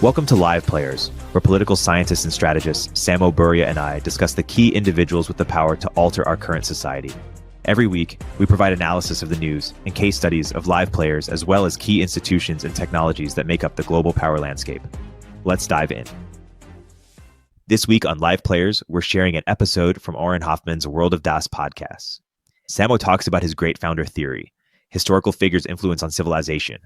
Welcome to Live Players, where political scientists and strategists Samo Burja and I discuss the key individuals with the power to alter our current society. Every week, we provide analysis of the news and case studies of live players as well as key institutions and technologies that make up the global power landscape. Let's dive in. This week on Live Players, we're sharing an episode from Auren Hoffman's World of Das podcast. Samo talks about his great founder theory, historical figures' influence on civilization,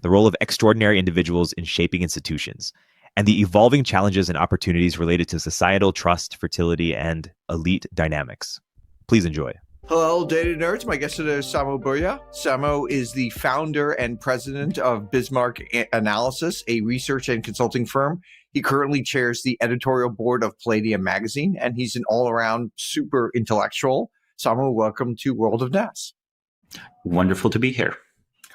the role of extraordinary individuals in shaping institutions, and the evolving challenges and opportunities related to societal trust, fertility, and elite dynamics. Please enjoy. Hello, data nerds. My guest today is Samo Burja. Samo is the founder and president of Bismarck Analysis, a research and consulting firm. He currently chairs the editorial board of Palladium magazine, and he's an all-around super intellectual. Samo, welcome to World of Das. Wonderful to be here.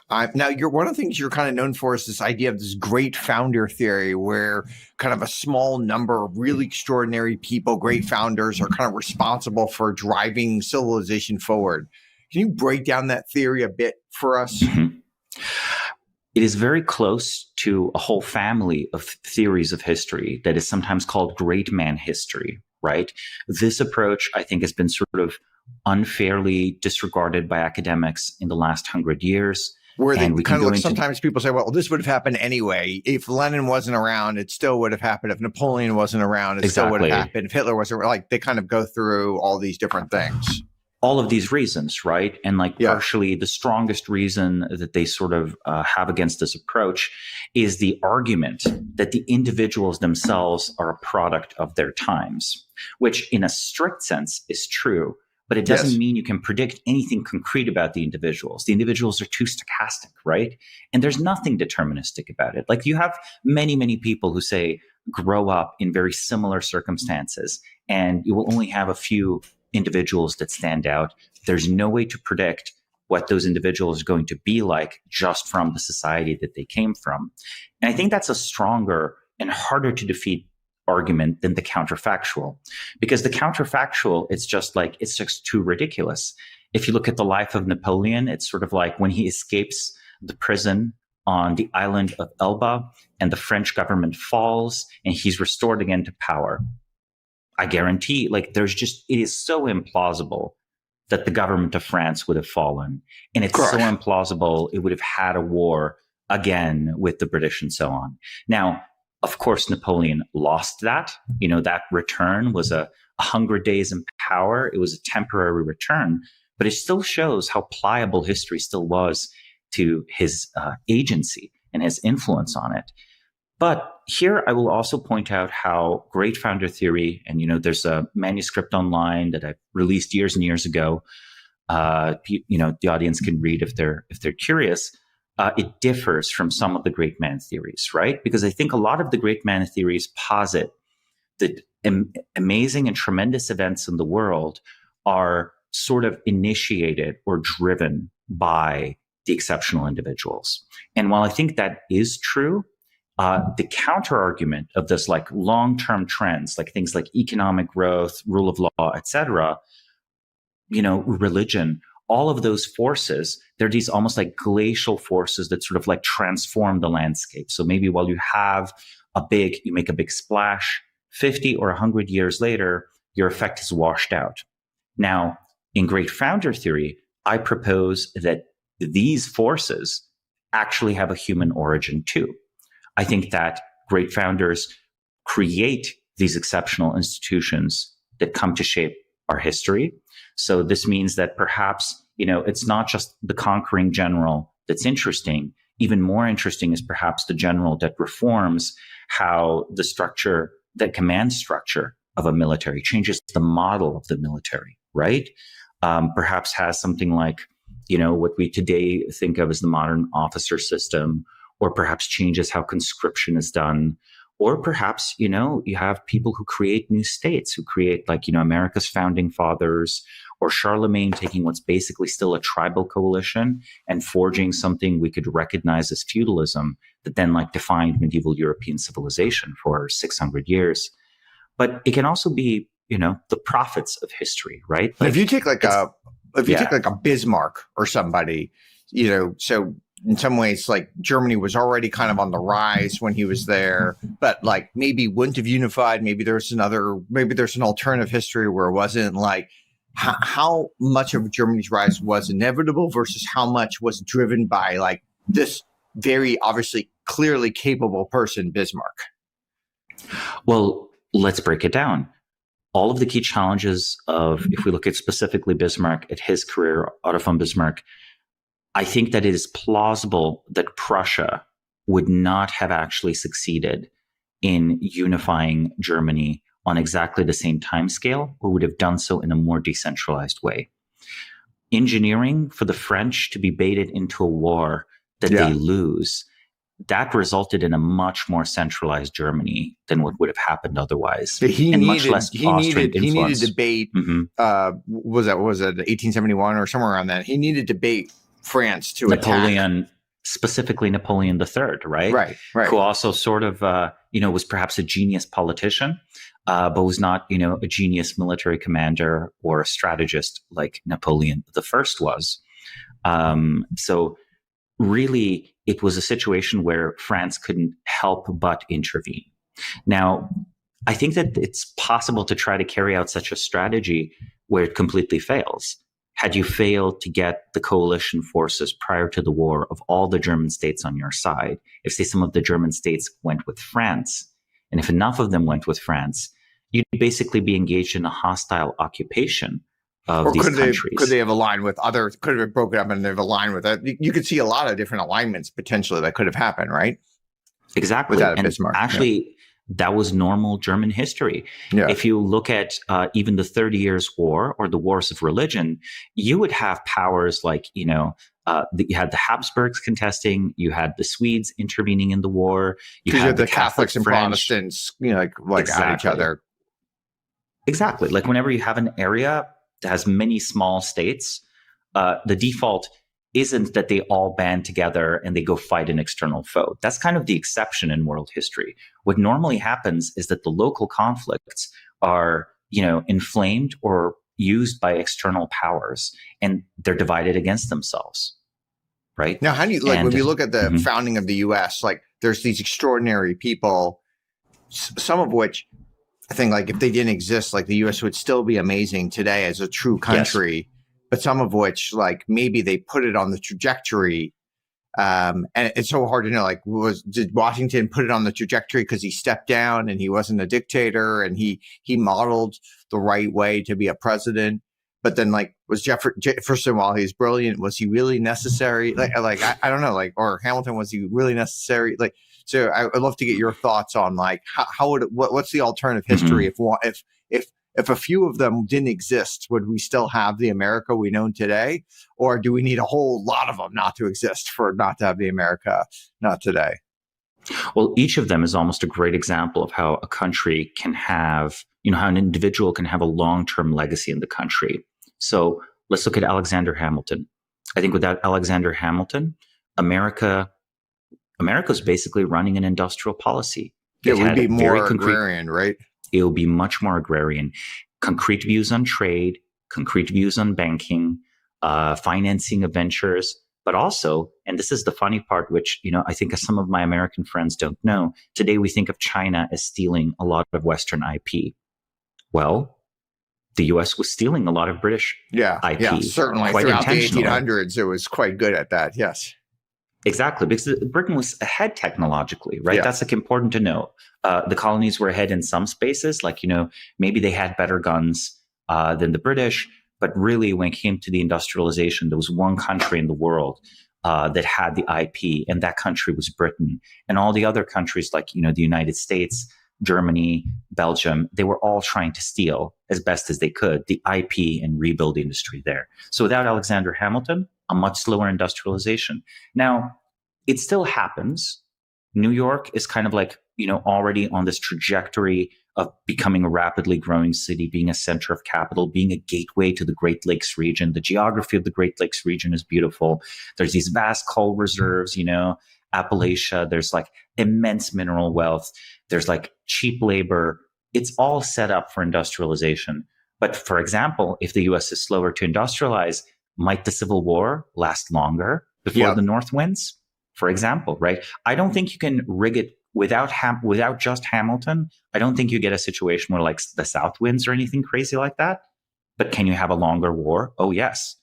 Now, one of the things you're kind of known for is this idea of this great founder theory, where kind of a small number of really extraordinary people, great founders, are kind of responsible for driving civilization forward. Can you break down that theory a bit for us? Mm-hmm. It is very close to a whole family of theories of history that is sometimes called great man history, right? This approach, I think, has been sort of unfairly disregarded by academics in the last 100 years. Where they kind of sometimes people say, well, this would have happened anyway. If Lenin wasn't around, it still would have happened. If Napoleon wasn't around, it still would have happened. If Hitler wasn't around, they kind of go through all these different things. All of these reasons, right? And partially the strongest reason that they sort of have against this approach is the argument that the individuals themselves are a product of their times, which in a strict sense is true. But it doesn't mean you can predict anything concrete about the individuals. The individuals are too stochastic, right? And there's nothing deterministic about it. Like you have many, many people who say grow up in very similar circumstances, and you will only have a few individuals that stand out. There's no way to predict what those individuals are going to be like just from the society that they came from. And I think that's a stronger and harder to defeat argument than the counterfactual, because the counterfactual, it's just too ridiculous. If you look at the life of Napoleon, it's sort of like when he escapes the prison on the island of Elba and the French government falls and he's restored again to power. I guarantee, it is so implausible that the government of France would have fallen. And it's so implausible it would have had a war again with the British and so on. Now, of course, Napoleon lost that. That return was a 100 days in power. It was a temporary return, but it still shows how pliable history still was to his agency and his influence on it. But here I will also point out how great founder theory, and there's a manuscript online that I released years and years ago. The audience can read if they're curious. It differs from some of the great man theories, right? Because I think a lot of the great man theories posit that amazing and tremendous events in the world are sort of initiated or driven by the exceptional individuals. And while I think that is true, the counter argument of this long-term trends, like things like economic growth, rule of law, etc., religion, all of those forces, they're these almost like glacial forces that sort of transform the landscape. So maybe while you make a big splash, 50 or 100 years later, your effect is washed out. Now, in great founder theory, I propose that these forces actually have a human origin too. I think that great founders create these exceptional institutions that come to shape our history. So this means that perhaps, it's not just the conquering general that's interesting. Even more interesting is perhaps the general that reforms how the command structure of a military changes the model of the military, right? Perhaps has something like, what we today think of as the modern officer system, or perhaps changes how conscription is done. Or perhaps, you have people who create new states, who create America's founding fathers, or Charlemagne taking what's basically still a tribal coalition and forging something we could recognize as feudalism that then defined medieval European civilization for 600 years. But it can also be, the prophets of history, right? If you take take a Bismarck or somebody, so in some ways, like Germany was already kind of on the rise when he was there, but like maybe wouldn't have unified. Maybe there's an alternative history where it wasn't. Like how much of Germany's rise was inevitable versus how much was driven by like this very obviously clearly capable person, Bismarck. Well, let's break it down. All of the key challenges of, if we look at specifically Bismarck, at his career, Otto von Bismarck, I think that it is plausible that Prussia would not have actually succeeded in unifying Germany on exactly the same timescale, or would have done so in a more decentralized way. Engineering for the French to be baited into a war that they lose, that resulted in a much more centralized Germany than what would have happened otherwise. He needed to bait. Was it 1871 or somewhere around that? He needed to bait France to attack. Specifically Napoleon III, right? Right. Who also sort of, was perhaps a genius politician, but was not, a genius military commander or a strategist like Napoleon I was. So really, it was a situation where France couldn't help but intervene. Now, I think that it's possible to try to carry out such a strategy where it completely fails. Had you failed to get the coalition forces prior to the war of all the German states on your side, if, say, some of the German states went with France, and if enough of them went with France, you'd basically be engaged in a hostile occupation of these countries. Could they have aligned with other? Could have broken up and they've aligned with that? You could see a lot of different alignments potentially that could have happened, right? Exactly. Without Bismarck, actually, that was normal German history. Yeah. If you look at even the 30 Years' War or the Wars of Religion, you would have powers like, you had the Habsburgs contesting, you had the Swedes intervening in the war, you had the Catholics and Protestants, like at each other. Exactly. Like whenever you have an area that has many small states, the default isn't that they all band together and they go fight an external foe. That's kind of the exception in world history. What normally happens is that the local conflicts are, inflamed or used by external powers, and they're divided against themselves. Right? Now, how do you, when we look at the founding of the U.S., like there's these extraordinary people, some of which I think like if they didn't exist, like the U.S. would still be amazing today as a true country. Yes. But some of which, like maybe they put it on the trajectory, and it's so hard to know. Like, did Washington put it on the trajectory because he stepped down and he wasn't a dictator and he modeled the right way to be a president? But then, like, was Jefferson, while he's brilliant, was he really necessary? Like I don't know. Like, or Hamilton, was he really necessary? Like, so I'd love to get your thoughts on like what's the alternative history if a few of them didn't exist, would we still have the America we know today? Or do we need a whole lot of them not to exist for not to have the America not today? Well, each of them is almost a great example of how a country can have, how an individual can have a long-term legacy in the country. So let's look at Alexander Hamilton. I think without Alexander Hamilton, America's basically running an industrial policy. It would be more agrarian, right? It will be much more agrarian. Concrete views on trade, concrete views on banking, financing of ventures, but also, and this is the funny part, which, I think some of my American friends don't know, today we think of China as stealing a lot of Western IP. Well, the US was stealing a lot of British IP. Yeah, certainly. Throughout the 1800s, it was quite good at that, yes. Exactly, because Britain was ahead technologically, right? Yeah. That's like important to know. The colonies were ahead in some spaces, like, maybe they had better guns than the British, but really when it came to the industrialization, there was one country in the world that had the IP, and that country was Britain. And all the other countries like, the United States, Germany, Belgium, they were all trying to steal as best as they could the IP and rebuild the industry there. So without Alexander Hamilton, a much slower industrialization. Now, it still happens. New York is kind of like, already on this trajectory of becoming a rapidly growing city, being a center of capital, being a gateway to the Great Lakes region. The geography of the Great Lakes region is beautiful. There's these vast coal reserves, Appalachia. There's like immense mineral wealth. There's like cheap labor. It's all set up for industrialization. But for example, if the US is slower to industrialize, might the Civil War last longer before the north wins, for example, right? I don't think you can rig it without just Hamilton. I don't think you get a situation where like the south wins or anything crazy like that. But can you have a longer war? Oh, yes.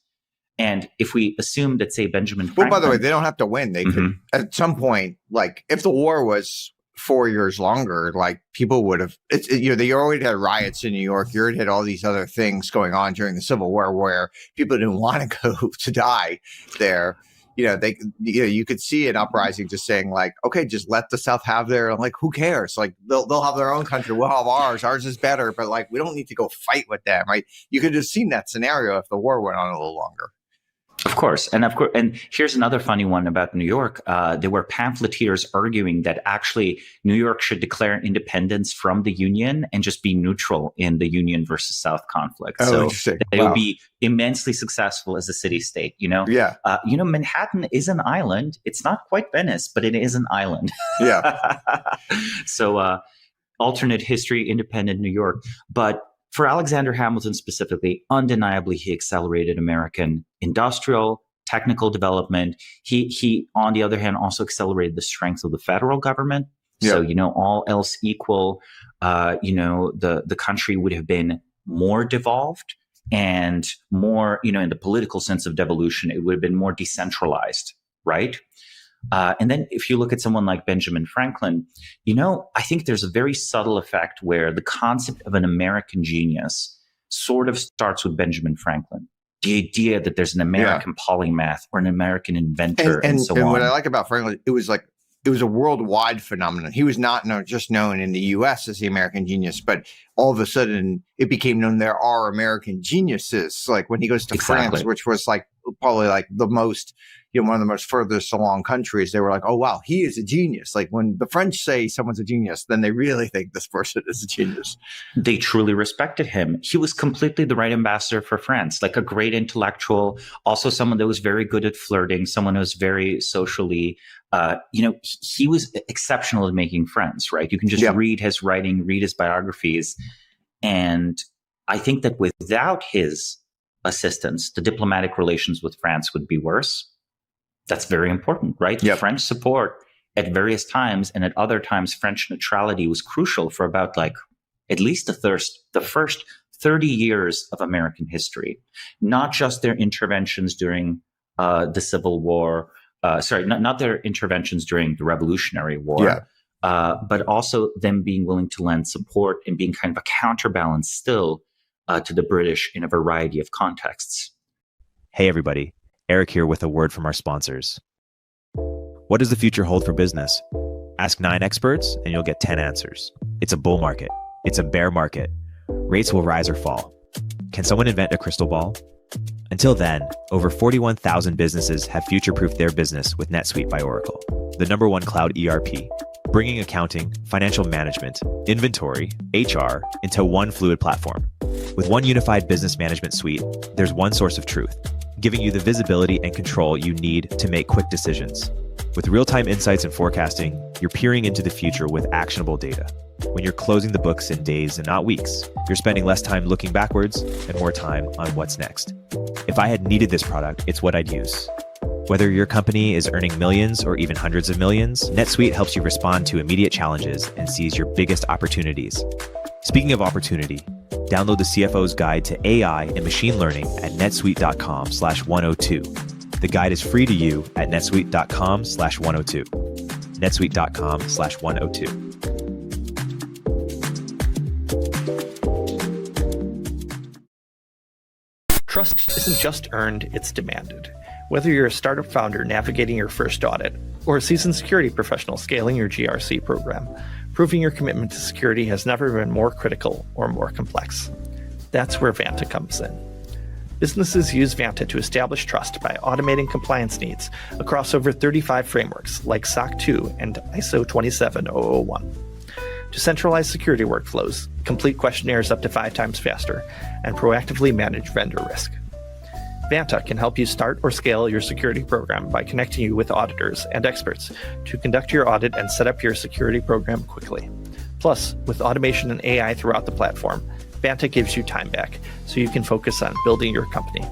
And if we assume that, say, Benjamin Franklin... Well, by the way, they don't have to win. They could, at some point, like, if the war was 4 years longer, like, people would have... they already had riots in New York. You already had all these other things going on during the Civil War where people didn't want to go to die there. You could see an uprising just saying, like, okay, just let the South have their... Like, who cares? Like, they'll have their own country. We'll have ours. Ours is better. But, like, we don't need to go fight with them, right? You could have seen that scenario if the war went on a little longer. Of course. And here's another funny one about New York. There were pamphleteers arguing that actually New York should declare independence from the Union and just be neutral in the Union versus South conflict. Oh, interesting. It would be immensely successful as a city-state, Yeah. Manhattan is an island. It's not quite Venice, but it is an island. Yeah. So alternate history, independent New York. But for Alexander Hamilton specifically, undeniably, he accelerated American industrial, technical development. He, on the other hand, also accelerated the strength of the federal government. Yeah. So, all else equal, the country would have been more devolved and more, in the political sense of devolution, it would have been more decentralized, right? And then if you look at someone like Benjamin Franklin, I think there's a very subtle effect where the concept of an American genius sort of starts with Benjamin Franklin. The idea that there's an American polymath or an American inventor and so on. And what I like about Franklin, it was a worldwide phenomenon. He was not just known in the U.S. as the American genius, but all of a sudden it became known there are American geniuses. Like when he goes to France, which was like probably like the most, one of the most furthest along countries, they were like, oh, wow, he is a genius. Like when the French say someone's a genius, then they really think this person is a genius. They truly respected him. He was completely the right ambassador for France, like a great intellectual, also someone that was very good at flirting, someone who was very socially, he was exceptional at making friends, right? You can just read his writing, read his biographies. And I think that without his assistance, the diplomatic relations with France would be worse. That's very important, right? Yep. French support at various times and at other times, French neutrality was crucial for about at least the first 30 years of American history, not just their interventions during the Civil War. Not their interventions during the Revolutionary War, but also them being willing to lend support and being kind of a counterbalance still to the British in a variety of contexts. Hey, everybody. Erik here with a word from our sponsors. What does the future hold for business? Ask 9 experts and you'll get 10 answers. It's a bull market. It's a bear market. Rates will rise or fall. Can someone invent a crystal ball? Until then, over 41,000 businesses have future-proofed their business with NetSuite by Oracle, the #1 cloud ERP, bringing accounting, financial management, inventory, HR into one fluid platform. With one unified business management suite, there's one source of truth, giving you the visibility and control you need to make quick decisions. With real-time insights and forecasting, you're peering into the future with actionable data. When you're closing the books in days and not weeks, you're spending less time looking backwards and more time on what's next. If I had needed this product, it's what I'd use. Whether your company is earning millions or even hundreds of millions, NetSuite helps you respond to immediate challenges and seize your biggest opportunities. Speaking of opportunity, download the CFO's Guide to AI and Machine Learning at netsuite.com/102. The guide is free to you at netsuite.com/102. netsuite.com/102. Trust isn't just earned, it's demanded. Whether you're a startup founder navigating your first audit or a seasoned security professional scaling your GRC program, proving your commitment to security has never been more critical or more complex. That's where Vanta comes in. Businesses use Vanta to establish trust by automating compliance needs across over 35 frameworks like SOC 2 and ISO 27001. To centralize security workflows, complete questionnaires up to 5 times faster, and proactively manage vendor risk. Vanta can help you start or scale your security program by connecting you with auditors and experts to conduct your audit and set up your security program quickly. Plus, with automation and AI throughout the platform, Vanta gives you time back so you can focus on building your company.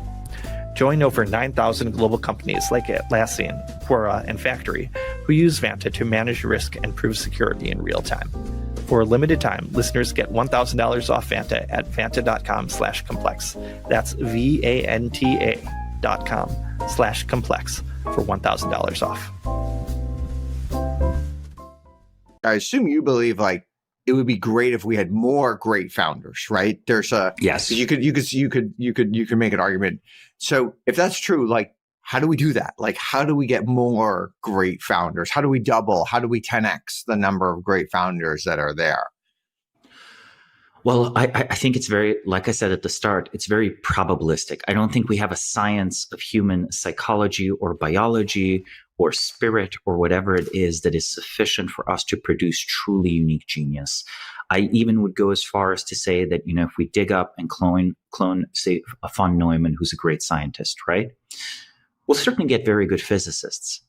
Join over 9,000 global companies like Atlassian, Quora, and Factory who use Vanta to manage risk and prove security in real time. For a limited time, listeners get $1,000 off Vanta at vanta.com/complex. That's VANTA.com/complex for $1,000 off. I assume you believe like it would be great if we had more great founders, right? There's a yes. You could make an argument. So if that's true, like how do we do that? Like how do we get more great founders? How do we double? How do we 10x the number of great founders that are there? Well, I think it's very, like I said at the start, it's very probabilistic. I don't think we have a science of human psychology or biology or spirit or whatever it is that is sufficient for us to produce truly unique genius. I even would go as far as to say that, you know, if we dig up and clone, say, a von Neumann, who's a great scientist, right? We'll certainly get very good physicists.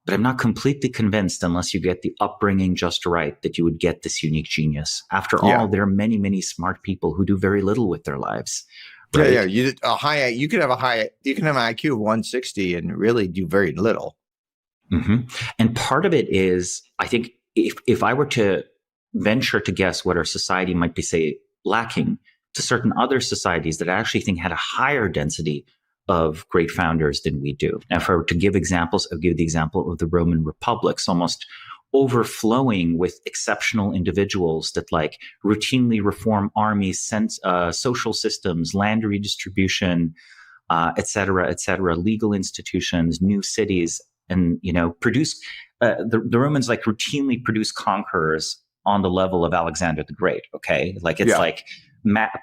But I'm not completely convinced, unless you get the upbringing just right, that you would get this unique genius. After all, there are many, many smart people who do very little with their lives. Right? Yeah. You can have an IQ of 160 and really do very little. Mm-hmm. And part of it is, I think, if I were to venture to guess what our society might be, say, lacking to certain other societies that I actually think had a higher density of great founders than we do. Now, if I were to give examples, I'll give the example of the Roman republics, almost overflowing with exceptional individuals that like routinely reform armies, social systems, land redistribution, et cetera, legal institutions, new cities, and, you know, produce, the Romans like routinely produce conquerors on the level of Alexander the Great. Okay. Like it's like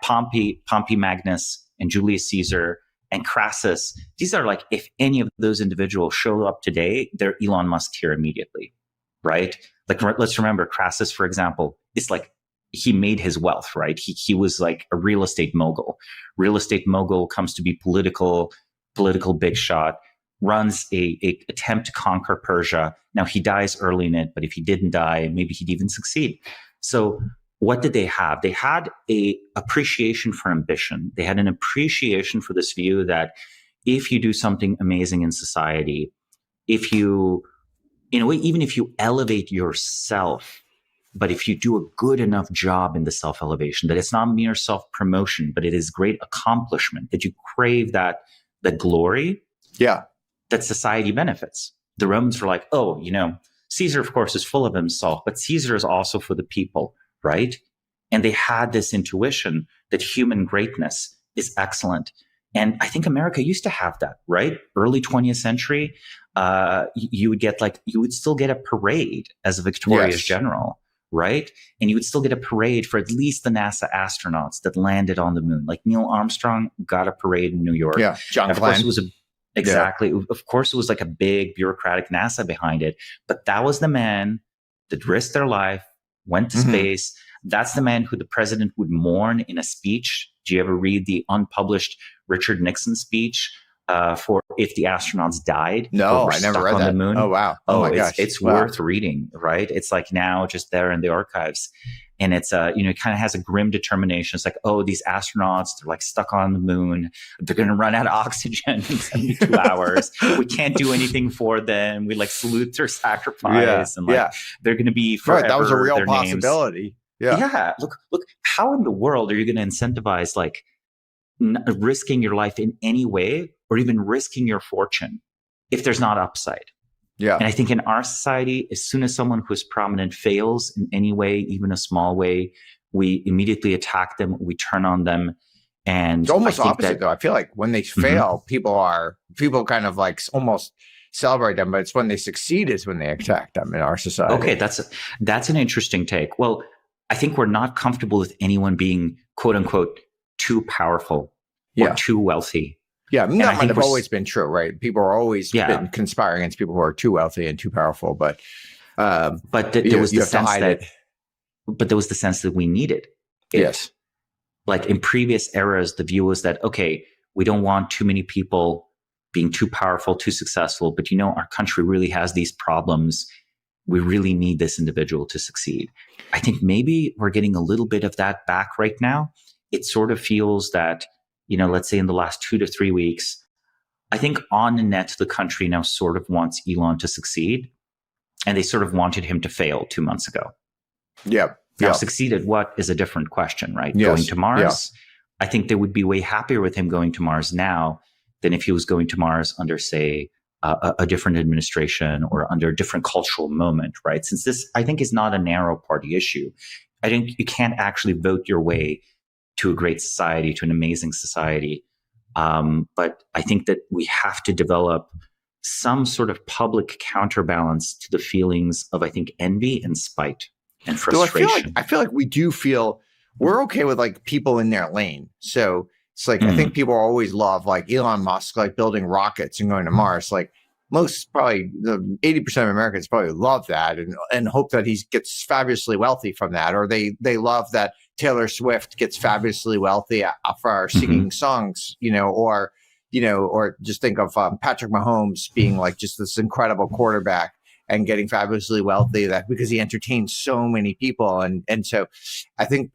Pompey Magnus and Julius Caesar and Crassus. These are like, if any of those individuals show up today, they're Elon Musk here immediately, right? Like, let's remember Crassus, for example, it's like he made his wealth, right? He was like a real estate mogul. Real estate mogul comes to be political big shot, runs a attempt to conquer Persia. Now he dies early in it, but if he didn't die, maybe he'd even succeed. So what did they have? They had a appreciation for ambition. They had an appreciation for this view that if you do something amazing in society, if you, in a way, even if you elevate yourself, but if you do a good enough job in the self-elevation, that it's not mere self-promotion, but it is great accomplishment, that you crave that glory, that society benefits. The Romans were like, oh, you know, Caesar, of course, is full of himself, but Caesar is also for the people. Right? And they had this intuition that human greatness is excellent. And I think America used to have that, right? Early 20th century, you would still get a parade as a victorious general, right? And you would still get a parade for at least the NASA astronauts that landed on the moon. Like Neil Armstrong got a parade in New York. Yeah, John Glenn. Of course, Of course, it was like a big bureaucratic NASA behind it. But that was the man that risked their life, went to space. That's the man who the president would mourn in a speech. Do you ever read the unpublished Richard Nixon speech for if the astronauts died? No, I never read on that. The moon? Oh, wow. Oh, my gosh. It's worth reading, right? It's like now just there in the archives. And it's, it kind of has a grim determination. It's like, oh, these astronauts, they're like stuck on the moon. They're going to run out of oxygen in 72 hours. We can't do anything for them. We like salute their sacrifice. And like, they're going to be forever. Right, that was a real their possibility. Names. Yeah. Look, how in the world are you going to incentivize like risking your life in any way or even risking your fortune if there's not upside? Yeah. And I think in our society, as soon as someone who's prominent fails in any way, even a small way, we immediately attack them. We turn on them. And it's almost opposite though. I feel like when they fail, people kind of like almost celebrate them, but it's when they succeed is when they attack them in our society. Okay. That's an interesting take. Well, I think we're not comfortable with anyone being quote unquote too powerful or too wealthy. Yeah, that might have always been true, right? People are always been conspiring against people who are too wealthy and too powerful, but there was the sense that we needed it. Yes. Like in previous eras, the view was that, okay, we don't want too many people being too powerful, too successful, but our country really has these problems. We really need this individual to succeed. I think maybe we're getting a little bit of that back right now. It sort of feels that, let's say in the last 2 to 3 weeks, I think on net, the country now sort of wants Elon to succeed, and they sort of wanted him to fail 2 months ago. Yeah. Now, succeeded what is a different question, right? Yes. Going to Mars, I think they would be way happier with him going to Mars now than if he was going to Mars under, say, a different administration or under a different cultural moment, right? Since this, I think, is not a narrow party issue. I think you can't actually vote your way to a great society, to an amazing society. But I think that we have to develop some sort of public counterbalance to the feelings of, I think, envy and spite and frustration. I feel like we do feel we're okay with like people in their lane. So it's like, I think people always love like Elon Musk, like building rockets and going to Mars. Like most, probably the 80% of Americans probably love that and hope that he gets fabulously wealthy from that. Or they love that Taylor Swift gets fabulously wealthy for singing songs, or just think of Patrick Mahomes being like just this incredible quarterback and getting fabulously wealthy because he entertains so many people. And so I think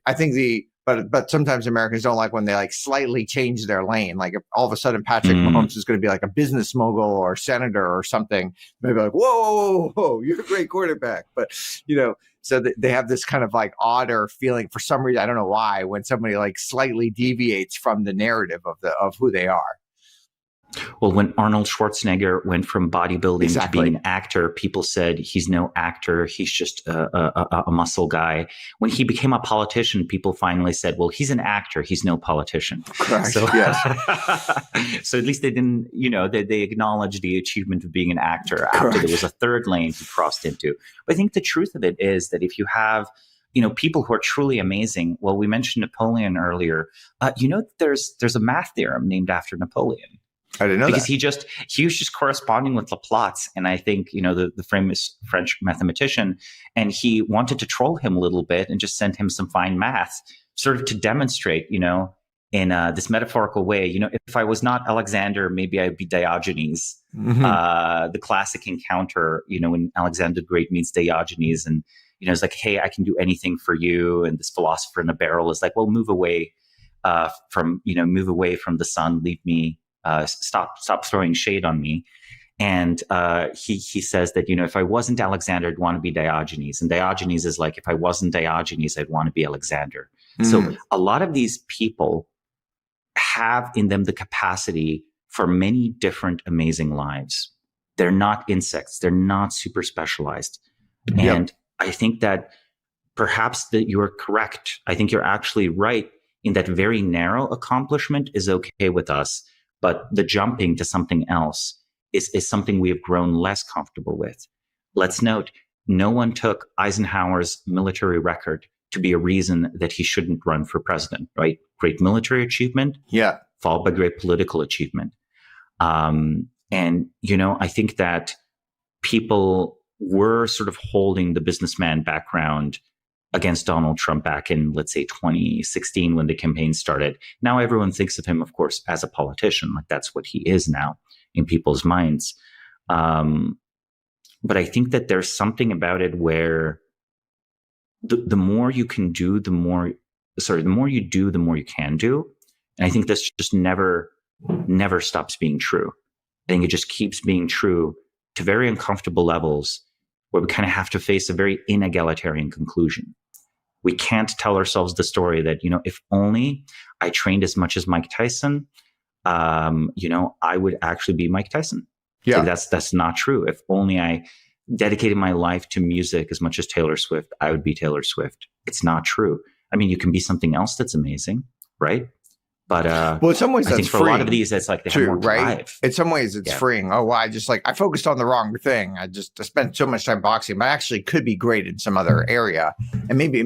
but sometimes Americans don't like when they like slightly change their lane. Like if all of a sudden Patrick Mahomes is going to be like a business mogul or senator or something, maybe like, whoa, you're a great quarterback. But, so they have this kind of like odder feeling for some reason. I don't know why, when somebody like slightly deviates from the narrative of who they are. Well, when Arnold Schwarzenegger went from bodybuilding to being an actor, people said he's no actor. He's just a muscle guy. When he became a politician, people finally said, well, he's an actor. He's no politician. Correct. So, yes. So at least they didn't, they acknowledged the achievement of being an actor after there was a third lane he crossed into. But I think the truth of it is that if you have people who are truly amazing, well, we mentioned Napoleon earlier. There's a math theorem named after Napoleon. I didn't know because that. he was just corresponding with Laplace, and I think the famous French mathematician, and he wanted to troll him a little bit and just send him some fine math, sort of to demonstrate, in this metaphorical way. If I was not Alexander, maybe I'd be Diogenes. The classic encounter, when Alexander the Great meets Diogenes, and it's like, hey, I can do anything for you, and this philosopher in a barrel is like, well, move away from the sun, leave me. Stop throwing shade on me. And he says that, if I wasn't Alexander, I'd want to be Diogenes. And Diogenes is like, if I wasn't Diogenes, I'd want to be Alexander. So a lot of these people have in them the capacity for many different amazing lives. They're not insects. They're not super specialized. And I think that perhaps that you're correct. I think you're actually right in that very narrow accomplishment is okay with us. But the jumping to something else is something we have grown less comfortable with. Let's note, no one took Eisenhower's military record to be a reason that he shouldn't run for president, right? Great military achievement, followed by great political achievement. And, I think that people were sort of holding the businessman background against Donald Trump back in, let's say, 2016 when the campaign started. Now everyone thinks of him, of course, as a politician. Like that's what he is now in people's minds. But I think that there's something about it where the more you can do, the more you do, the more you can do. And I think this just never stops being true. I think it just keeps being true to very uncomfortable levels where we kind of have to face a very inegalitarian conclusion. We can't tell ourselves the story that, if only I trained as much as Mike Tyson, I would actually be Mike Tyson. Yeah. Like that's not true. If only I dedicated my life to music as much as Taylor Swift, I would be Taylor Swift. It's not true. I mean, you can be something else that's amazing, right? But well, in some ways, I that's think for freeing. a lot of these, it's like they have more right? drive. In some ways, it's freeing. Oh, well, I focused on the wrong thing. I spent so much time boxing, but I actually could be great in some other area. And maybe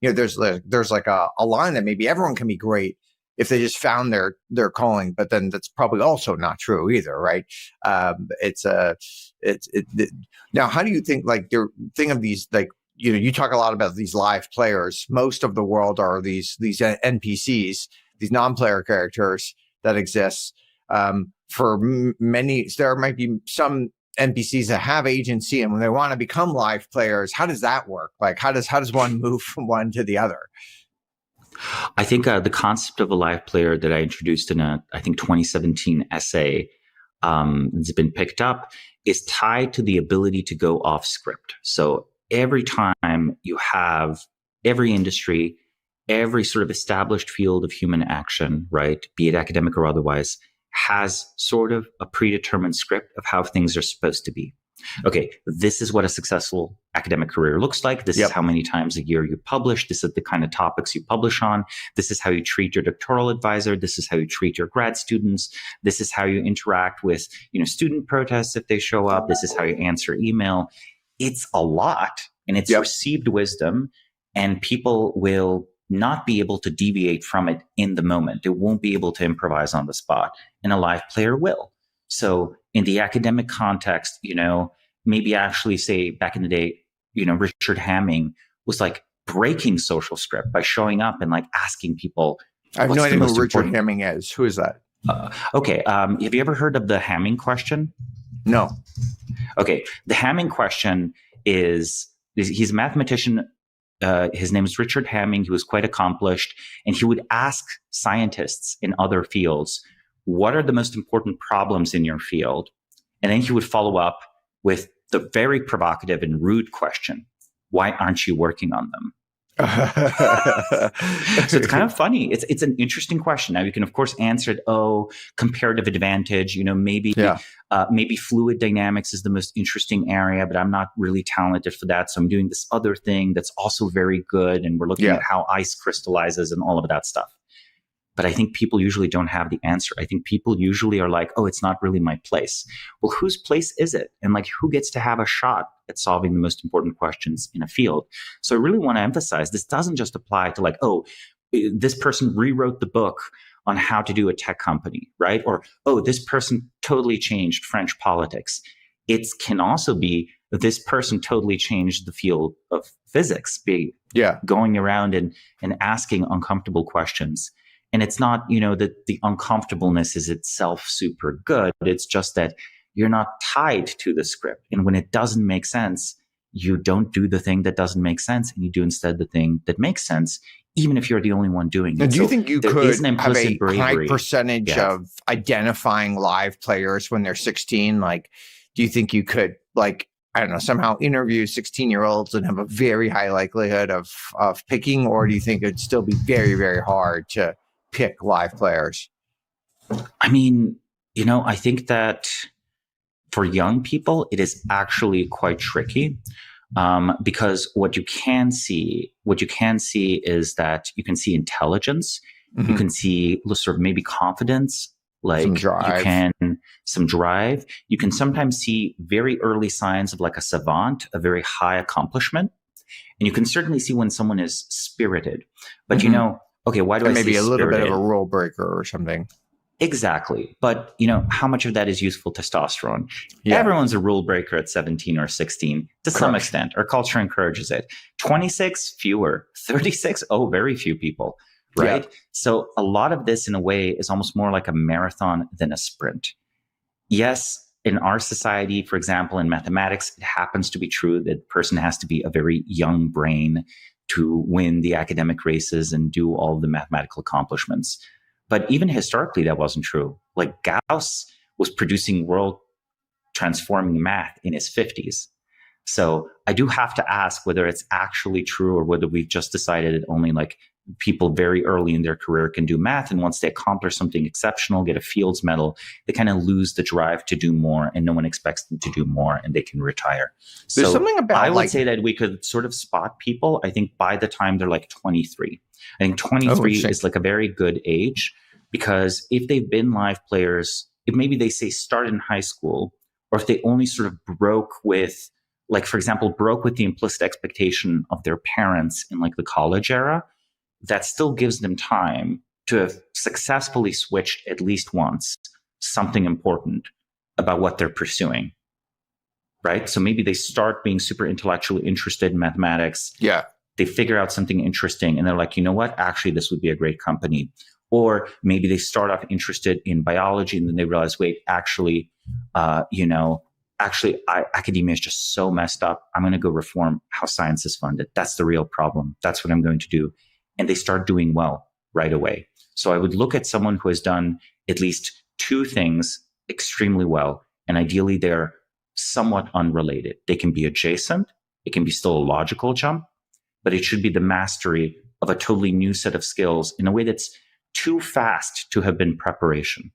there's like a line that maybe everyone can be great if they just found their calling. But then that's probably also not true either, right? Now, how do you think like the thing of these like? You talk a lot about these live players. Most of the world are these NPCs. These non-player characters that exist. For many, there might be some NPCs that have agency, and when they want to become live players, how does that work? Like, how does one move from one to the other? I think the concept of a live player that I introduced in a 2017 essay that's been picked up is tied to the ability to go off script. So every time you have every industry, every sort of established field of human action, right, be it academic or otherwise, has sort of a predetermined script of how things are supposed to be. Okay, this is what a successful academic career looks like. This is how many times a year you publish. This is the kind of topics you publish on. This is how you treat your doctoral advisor. This is how you treat your grad students. This is how you interact with, student protests if they show up. This is how you answer email. It's a lot, and it's received wisdom, and people will not be able to deviate from it in the moment. It won't be able to improvise on the spot, and a live player will. So in the academic context, maybe actually say back in the day, Richard Hamming was like breaking social script by showing up and like asking people. I have no idea who Richard Hamming is. Who is that? Okay. Have you ever heard of the Hamming question? No. Okay. The Hamming question he's a mathematician. His name is Richard Hamming. He was quite accomplished, and he would ask scientists in other fields, what are the most important problems in your field? And then he would follow up with the very provocative and rude question, why aren't you working on them? So it's kind of funny. It's an interesting question. Now you can of course answer it, comparative advantage, maybe fluid dynamics is the most interesting area, but I'm not really talented for that. So I'm doing this other thing that's also very good. And we're looking at how ice crystallizes and all of that stuff. But I think people usually don't have the answer. I think people usually are like, it's not really my place. Well, whose place is it? And like, who gets to have a shot at solving the most important questions in a field? So I really want to emphasize this doesn't just apply to like, this person rewrote the book on how to do a tech company, right? Or, this person totally changed French politics. It can also be this person totally changed the field of physics, going around and asking uncomfortable questions. And it's not, that the uncomfortableness is itself super good. It's just that you're not tied to the script. And when it doesn't make sense, you don't do the thing that doesn't make sense, and you do instead the thing that makes sense, even if you're the only one doing it. Do you think you could have a high percentage of identifying live players when they're 16? Like, do you think you could, like, I don't know, somehow interview 16-year-olds and have a very high likelihood of picking? Or do you think it'd still be very, very hard to pick live players? I mean, I think that for young people, it is actually quite tricky, because what you can see is that you can see intelligence, you can see sort of maybe confidence, like some drive. You can sometimes see very early signs of like a savant, a very high accomplishment, and you can certainly see when someone is spirited. But okay, why do I say maybe a little spirited? bit of a rule breaker or something? Exactly. But, how much of that is useful testosterone? Yeah. Everyone's a rule breaker at 17 or 16 to some extent. Our culture encourages it. 26, fewer. 36, very few people, right? Yeah. So a lot of this in a way is almost more like a marathon than a sprint. Yes, in our society, for example, in mathematics, it happens to be true that a person has to be a very young brain to win the academic races and do all the mathematical accomplishments. But even historically, that wasn't true. Like Gauss was producing world transforming math in his 50s. So I do have to ask whether it's actually true or whether we've just decided that only like people very early in their career can do math. And once they accomplish something exceptional, get a Fields Medal, they kind of lose the drive to do more, and no one expects them to do more, and they can retire. There's something about I would say that we could sort of spot people, I think, by the time they're like 23. I think 23 is like a very good age, because if they've been live players, if maybe they say start in high school, or if they only sort of broke with, like, for example, broke with the implicit expectation of their parents in like the college era, that still gives them time to have successfully switched at least once something important about what they're pursuing, right? So maybe they start being super intellectually interested in mathematics. Yeah. They figure out something interesting and they're like, you know what, actually, this would be a great company. Or maybe they start off interested in biology and then they realize, wait, actually, academia is just so messed up. I'm going to go reform how science is funded. That's the real problem. That's what I'm going to do. And they start doing well right away. So I would look at someone who has done at least two things extremely well. And ideally, they're somewhat unrelated. They can be adjacent. It can be still a logical jump, but it should be the mastery of a totally new set of skills in a way that's too fast to have been preparation.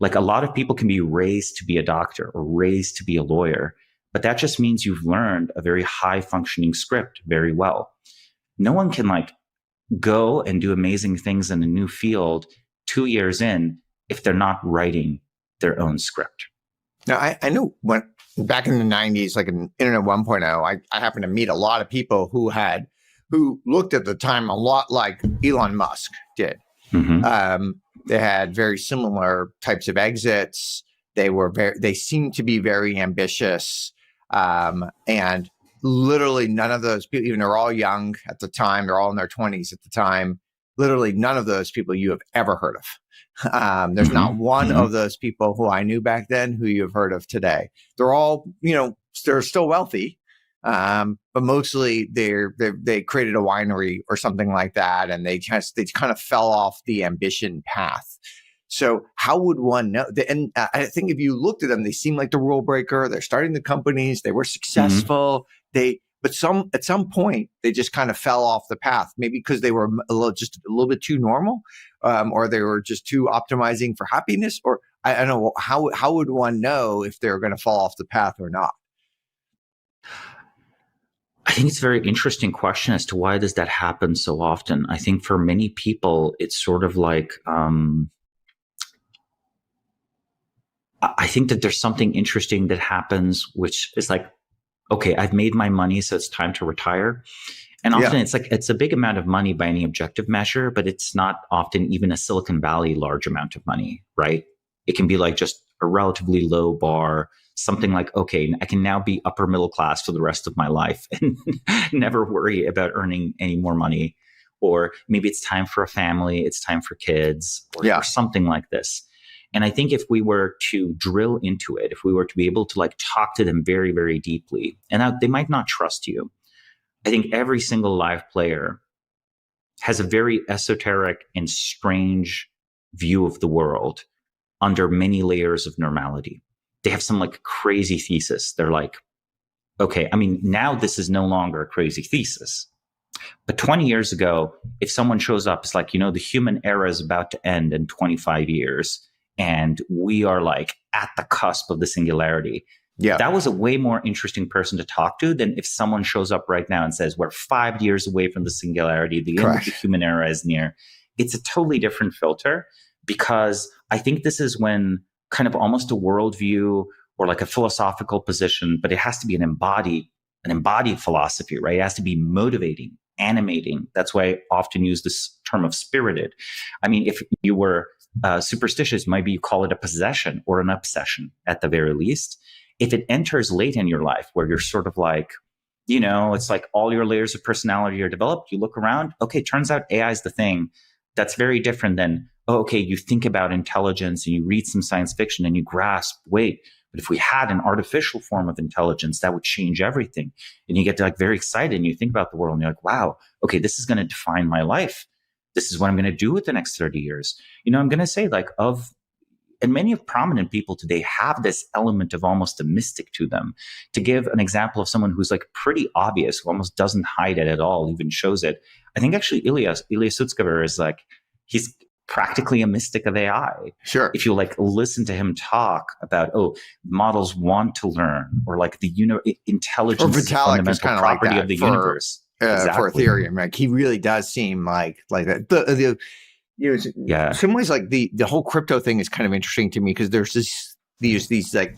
Like a lot of people can be raised to be a doctor or raised to be a lawyer, but that just means you've learned a very high functioning script very well. No one can like go and do amazing things in a new field 2 years in if they're not writing their own script. Now, I know when back in the 90s, like in Internet 1.0, I happened to meet a lot of people who looked at the time a lot like Elon Musk did. Mm-hmm. They had very similar types of exits. They seemed to be very ambitious. And literally none of those people, even they're all young at the time, they're all in their 20s at the time, literally none of those people you have ever heard of. There's not one of those people who I knew back then who you've heard of today. They're all, they're still wealthy, but mostly they created a winery or something like that, and they kind of fell off the ambition path. So how would one know? And I think if you looked at them, they seem like the rule breaker. They're starting the companies. They were successful. But at some point, they just kind of fell off the path, maybe because they were just a little bit too normal, or they were just too optimizing for happiness, or I don't know. How would one know if they're going to fall off the path or not? I think it's a very interesting question as to why does that happen so often. I think for many people, it's sort of like, I think that there's something interesting that happens, which is like, okay, I've made my money, so it's time to retire. And often it's a big amount of money by any objective measure, but it's not often even a Silicon Valley large amount of money, right? It can be like just a relatively low bar, something like, okay, I can now be upper middle class for the rest of my life and never worry about earning any more money. Or maybe it's time for a family, it's time for kids, or something like this. And I think if we were to drill into it, if we were to be able to like talk to them very, very deeply, and they might not trust you. I think every single live player has a very esoteric and strange view of the world under many layers of normality. They have some like crazy thesis. They're like, okay, I mean, now this is no longer a crazy thesis. But 20 years ago, if someone shows up, it's like, the human era is about to end in 25 years. And we are like at the cusp of the singularity. Yeah. That was a way more interesting person to talk to than if someone shows up right now and says, we're 5 years away from the singularity. The end of the human era is near. It's a totally different filter, because I think this is when kind of almost a worldview or like a philosophical position, but it has to be an embodied philosophy, right? It has to be motivating, animating. That's why I often use this term of spirited. I mean, if you were superstitious, maybe you call it a possession or an obsession at the very least. If it enters late in your life where you're sort of like, it's like all your layers of personality are developed, you look around, okay, turns out AI is the thing. That's very different than, you think about intelligence and you read some science fiction and you grasp, wait, but if we had an artificial form of intelligence, that would change everything. And you get like very excited and you think about the world and you're like, wow, okay, this is going to define my life. This is what I'm going to do with the next 30 years. I'm going to say and many of prominent people today have this element of almost a mystic to them. To give an example of someone who's like pretty obvious, who almost doesn't hide it at all, even shows it. I think actually Ilya Sutskever is like, he's practically a mystic of AI. Sure. If you like listen to him talk about, models want to learn, or like the intelligence, or Vitalik fundamental is kind of property like of the for, universe. For Ethereum, like he really does seem like that. In some ways, like the whole crypto thing is kind of interesting to me, because there's these like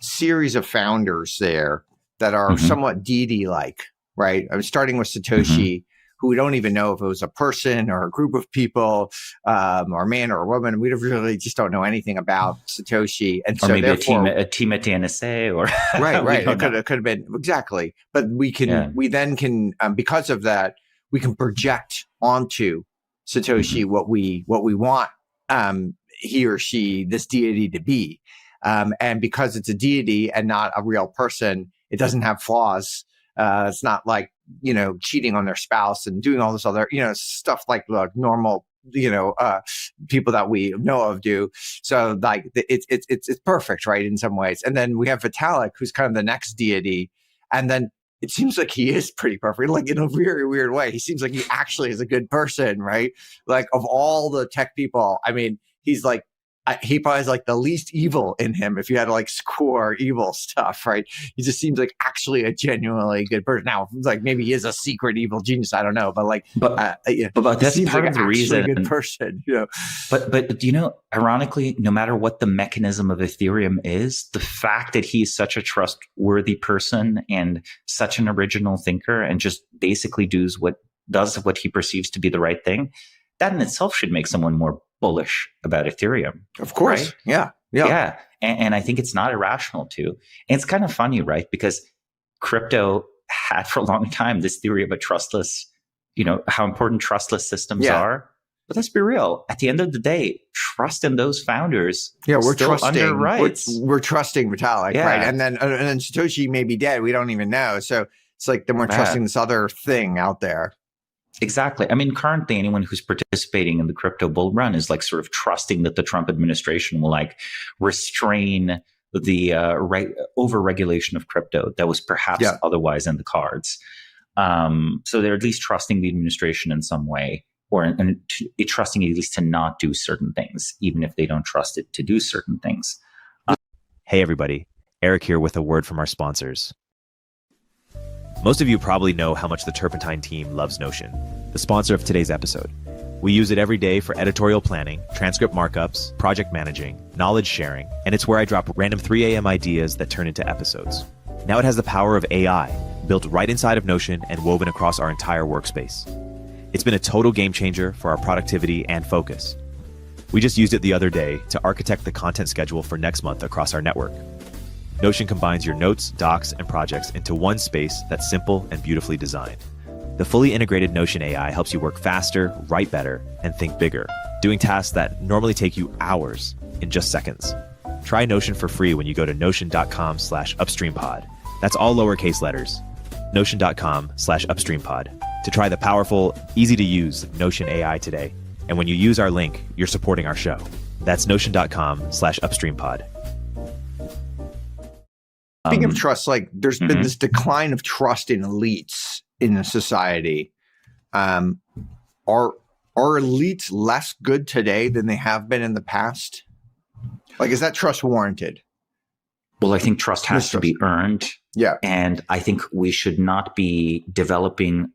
series of founders there that are somewhat deity-like, right? I'm starting with Satoshi, who we don't even know if it was a person or a group of people, or a man or a woman. We really just don't know anything about Satoshi, and or so maybe a team at the NSA, or right. It could have been exactly. But we then can because of that, we can project onto Satoshi what we want he or she, this deity, to be, and because it's a deity and not a real person, it doesn't have flaws. It's not like cheating on their spouse and doing all this other stuff like normal people that we know of do. So like it's perfect, right, in some ways. And then we have Vitalik, who's kind of the next deity, and then it seems like he is pretty perfect, like in a very weird way. He seems like he actually is a good person, right? Like of all the tech people, I mean, he's like, he probably has like the least evil in him if you had to like score evil stuff, right? He just seems like actually a genuinely good person. Now, like maybe he is a secret evil genius, I don't know, but like, but that's part of the reason. A good person, But ironically, no matter what the mechanism of Ethereum is, the fact that he's such a trustworthy person and such an original thinker, and just basically does what he perceives to be the right thing, that in itself should make someone more bullish about Ethereum. Of course. Right? Yeah. And I think it's not irrational too. And it's kind of funny, right? Because crypto had for a long time this theory of a trustless, how important trustless systems are. But let's be real. At the end of the day, trust in those founders. Yeah, we're trusting under rights. We're trusting Vitalik, right? And then Satoshi may be dead. We don't even know. So it's like then we're trusting this other thing out there. Exactly. I mean, currently anyone who's participating in the crypto bull run is like sort of trusting that the Trump administration will like restrain the over-regulation of crypto that was perhaps otherwise in the cards. So they're at least trusting the administration in some way, or trusting at least to not do certain things, even if they don't trust it to do certain things. Hey, everybody. Erik here with a word from our sponsors. Most of you probably know how much the Turpentine team loves Notion, the sponsor of today's episode. We use it every day for editorial planning, transcript markups, project managing, knowledge sharing, and it's where I drop random 3 a.m. ideas that turn into episodes. Now it has the power of AI, built right inside of Notion and woven across our entire workspace. It's been a total game changer for our productivity and focus. We just used it the other day to architect the content schedule for next month across our network. Notion combines your notes, docs, and projects into one space that's simple and beautifully designed. The fully integrated Notion AI helps you work faster, write better, and think bigger, doing tasks that normally take you hours in just seconds. Try Notion for free when you go to notion.com/upstreampod. That's all lowercase letters. Notion.com/upstreampod to try the powerful, easy to use Notion AI today. And when you use our link, you're supporting our show. That's notion.com/upstreampod. Speaking of trust, like there's been this decline of trust in elites in a society. Are elites less good today than they have been in the past? Like, is that trust warranted? Well, I think trust has to be earned. Yeah. And I think we should not be developing,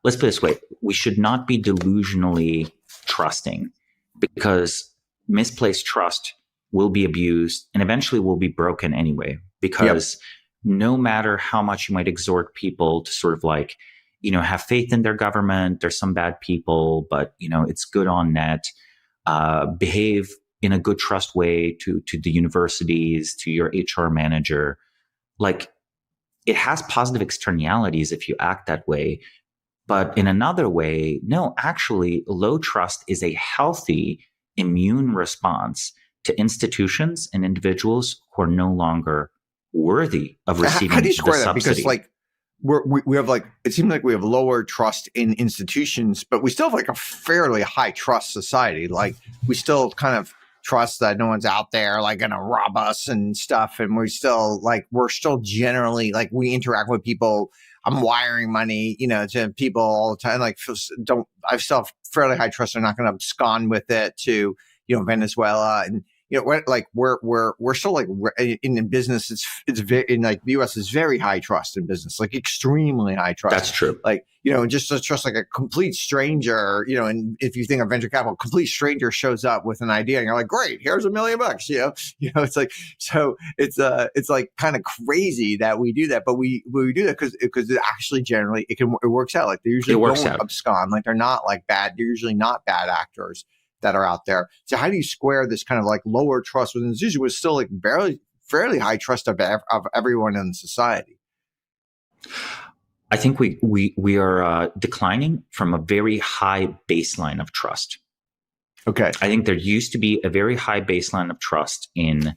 let's put it this way, we should not be delusionally trusting, because misplaced trust will be abused and eventually will be broken anyway. Because no matter how much you might exhort people to sort of like, have faith in their government, there's some bad people, but, it's good on net, behave in a good trust way to the universities, to your HR manager. Like, it has positive externalities if you act that way. But in another way, no, actually, low trust is a healthy immune response to institutions and individuals who are no longer worthy of receiving how do you square the that? subsidy. Because like we have like, it seems like we have lower trust in institutions, but we still have like a fairly high trust society. Like we still kind of trust that no one's out there like gonna rob us and stuff, and we're still generally like, we interact with people. I'm wiring money, to people all the time. Like, I still have fairly high trust. They're not going to abscond with it to, Venezuela, and we're still like in business. It's very, in like the U.S. is very high trust in business, like extremely high trust. That's true. Like, just to trust like a complete stranger, and if you think of venture capital, a complete stranger shows up with an idea and you're like, great, here's $1 million, it's like, so it's like kind of crazy that we do that, but we do that because it actually generally, it works out. Like they usually don't abscond. Like they're not like bad. They're usually not bad actors that are out there. So how do you square this kind of like lower trust within institutions with still like fairly high trust of everyone in society? I think we are declining from a very high baseline of trust. Okay. I think there used to be a very high baseline of trust in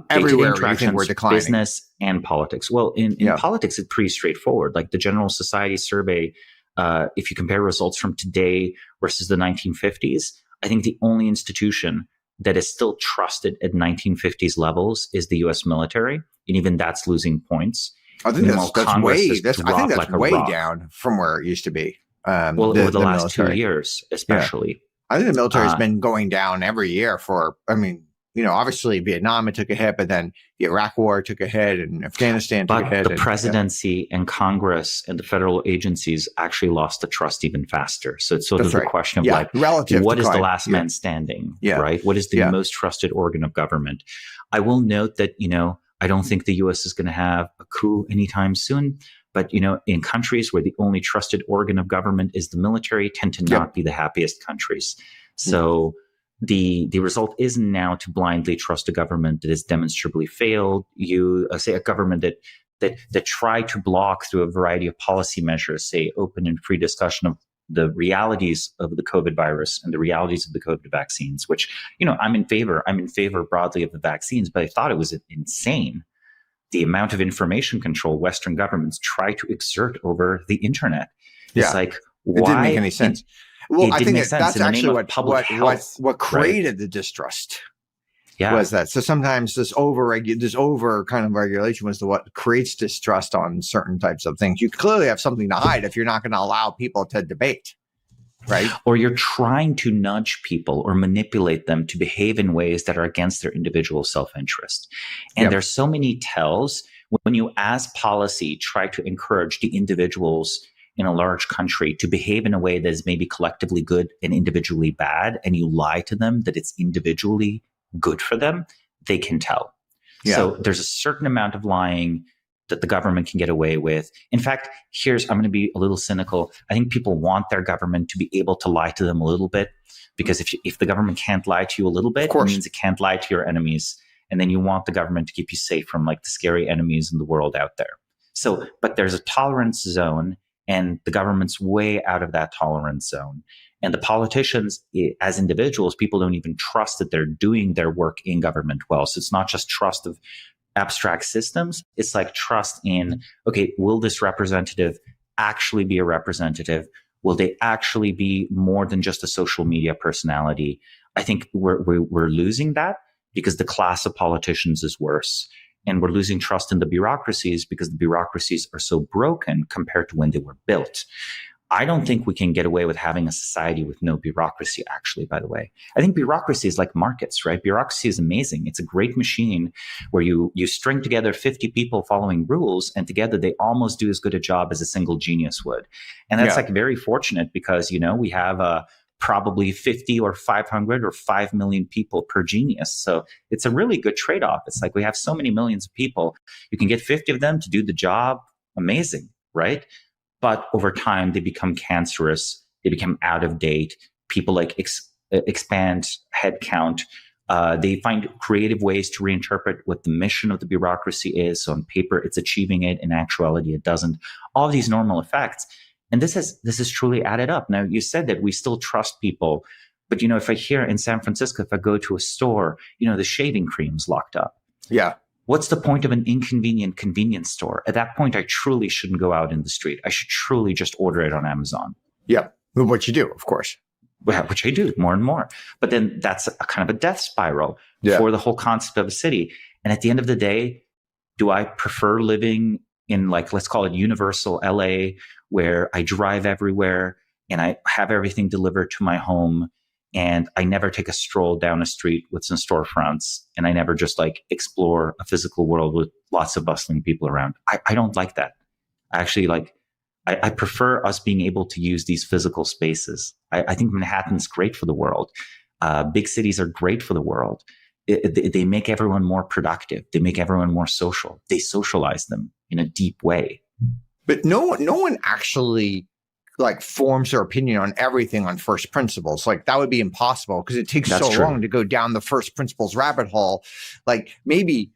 everywhere interactions, we're declining. Business and politics. Well, in politics, it's pretty straightforward. Like the General Society survey if you compare results from today versus the 1950s, I think the only institution that is still trusted at 1950s levels is the U.S. military, and even that's losing points. I think that's way rock. down from where it used to be. Over the last military. 2 years, especially. Yeah. I think the military has been going down every year obviously Vietnam, it took a hit, but then the Iraq War took a hit and Afghanistan took a hit. But the presidency and Congress and the federal agencies actually lost the trust even faster. So it's sort of the question of relative what is the last man standing, right? What is the most trusted organ of government? I will note that, I don't think the U.S. is going to have a coup anytime soon. But, in countries where the only trusted organ of government is the military tend to not be the happiest countries. So the result isn't now to blindly trust a government that has demonstrably failed. You say a government that tried to block through a variety of policy measures, say open and free discussion of the realities of the COVID virus and the realities of the COVID vaccines, which, I'm in favor. I'm in favor broadly of the vaccines, but I thought it was insane the amount of information control Western governments try to exert over the internet. It's like, why? It didn't make any sense. Well, I think that's actually what created the distrust. Was that. So sometimes this over kind of regulation was what creates distrust on certain types of things. You clearly have something to hide if you're not going to allow people to debate. Right. Or you're trying to nudge people or manipulate them to behave in ways that are against their individual self-interest. And there's so many tells when you, as policy, try to encourage the individuals in a large country to behave in a way that is maybe collectively good and individually bad, and you lie to them that it's individually good for them, they can tell. So there's a certain amount of lying that the government can get away with. In fact, I'm going to be a little cynical. I think people want their government to be able to lie to them a little bit, because if the government can't lie to you a little bit, it means it can't lie to your enemies. And then you want the government to keep you safe from the scary enemies in the world out there. So, but there's a tolerance zone, and the government's way out of that tolerance zone. And the politicians, as individuals, people don't even trust that they're doing their work in government well. So it's not just trust of abstract systems. It's like trust in, okay, will this representative actually be a representative? Will they actually be more than just a social media personality? I think we're losing that because the class of politicians is worse. And we're losing trust in the bureaucracies because the bureaucracies are so broken compared to when they were built. I don't think we can get away with having a society with no bureaucracy, actually, by the way. I think bureaucracy is like markets, right? Bureaucracy is amazing. It's a great machine where you string together 50 people following rules, and together they almost do as good a job as a single genius would. And that's very fortunate because, we have probably 50 or 500 or 5 million people per genius. So it's a really good trade-off. It's like we have so many millions of people. You can get 50 of them to do the job. Amazing, right? But over time, they become cancerous. They become out of date. People expand headcount. They find creative ways to reinterpret what the mission of the bureaucracy is. So on paper, it's achieving it. In actuality, it doesn't. All of these normal effects. And this is truly added up. Now, you said that we still trust people. But, if I hear in San Francisco, if I go to a store, the shaving cream's locked up. Yeah. What's the point of an inconvenient convenience store? At that point, I truly shouldn't go out in the street. I should truly just order it on Amazon. Yeah, what you do, of course. Well, which I do more and more. But then that's a kind of a death spiral for the whole concept of a city. And at the end of the day, do I prefer living in let's call it universal LA, where I drive everywhere and I have everything delivered to my home, and I never take a stroll down a street with some storefronts, and I never just explore a physical world with lots of bustling people around? I don't like that. I actually I prefer us being able to use these physical spaces. I think Manhattan's great for the world. Big cities are great for the world. They make everyone more productive. They make everyone more social. They socialize them in a deep way. But no one actually forms their opinion on everything on first principles. That would be impossible because it takes long to go down the first principles rabbit hole. Maybe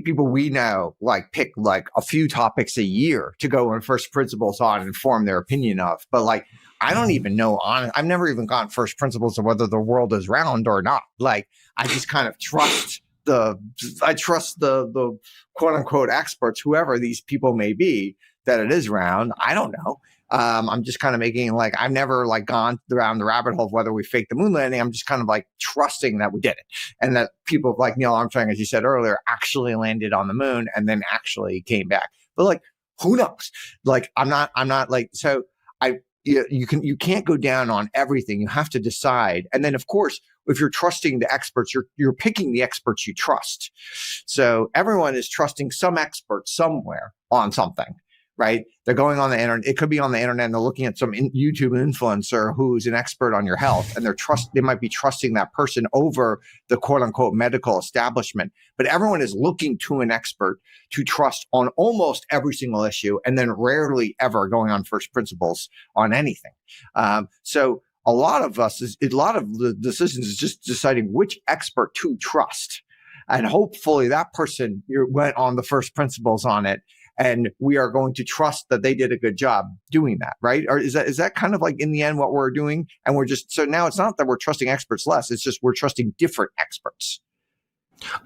people we know pick a few topics a year to go on first principles on and form their opinion of. But I don't even know I've never even gotten first principles of whether the world is round or not. I just kind of trust the quote unquote experts, whoever these people may be, that it is round. I don't know. I'm just kind of making like, I've never like gone around the rabbit hole of whether we faked the moon landing. I'm just kind of like trusting that we did it, and that people like Neil Armstrong, as you said earlier, actually landed on the moon and then actually came back. But like, who knows? Like, I'm not like, so you can't go down on everything. You have to decide. And then of course, if you're trusting the experts, you're picking the experts you trust. So everyone is trusting some expert somewhere on something, right? They're going on the internet. It could be on the internet and they're looking at some YouTube influencer who's an expert on your health, and they might be trusting that person over the quote unquote medical establishment. But everyone is looking to an expert to trust on almost every single issue, and then rarely ever going on first principles on anything. So a lot of the decisions is just deciding which expert to trust. And hopefully that person went on the first principles on it, and we are going to trust that they did a good job doing that, right? Or is that kind of like in the end what we're doing? And so now it's not that we're trusting experts less, it's just we're trusting different experts.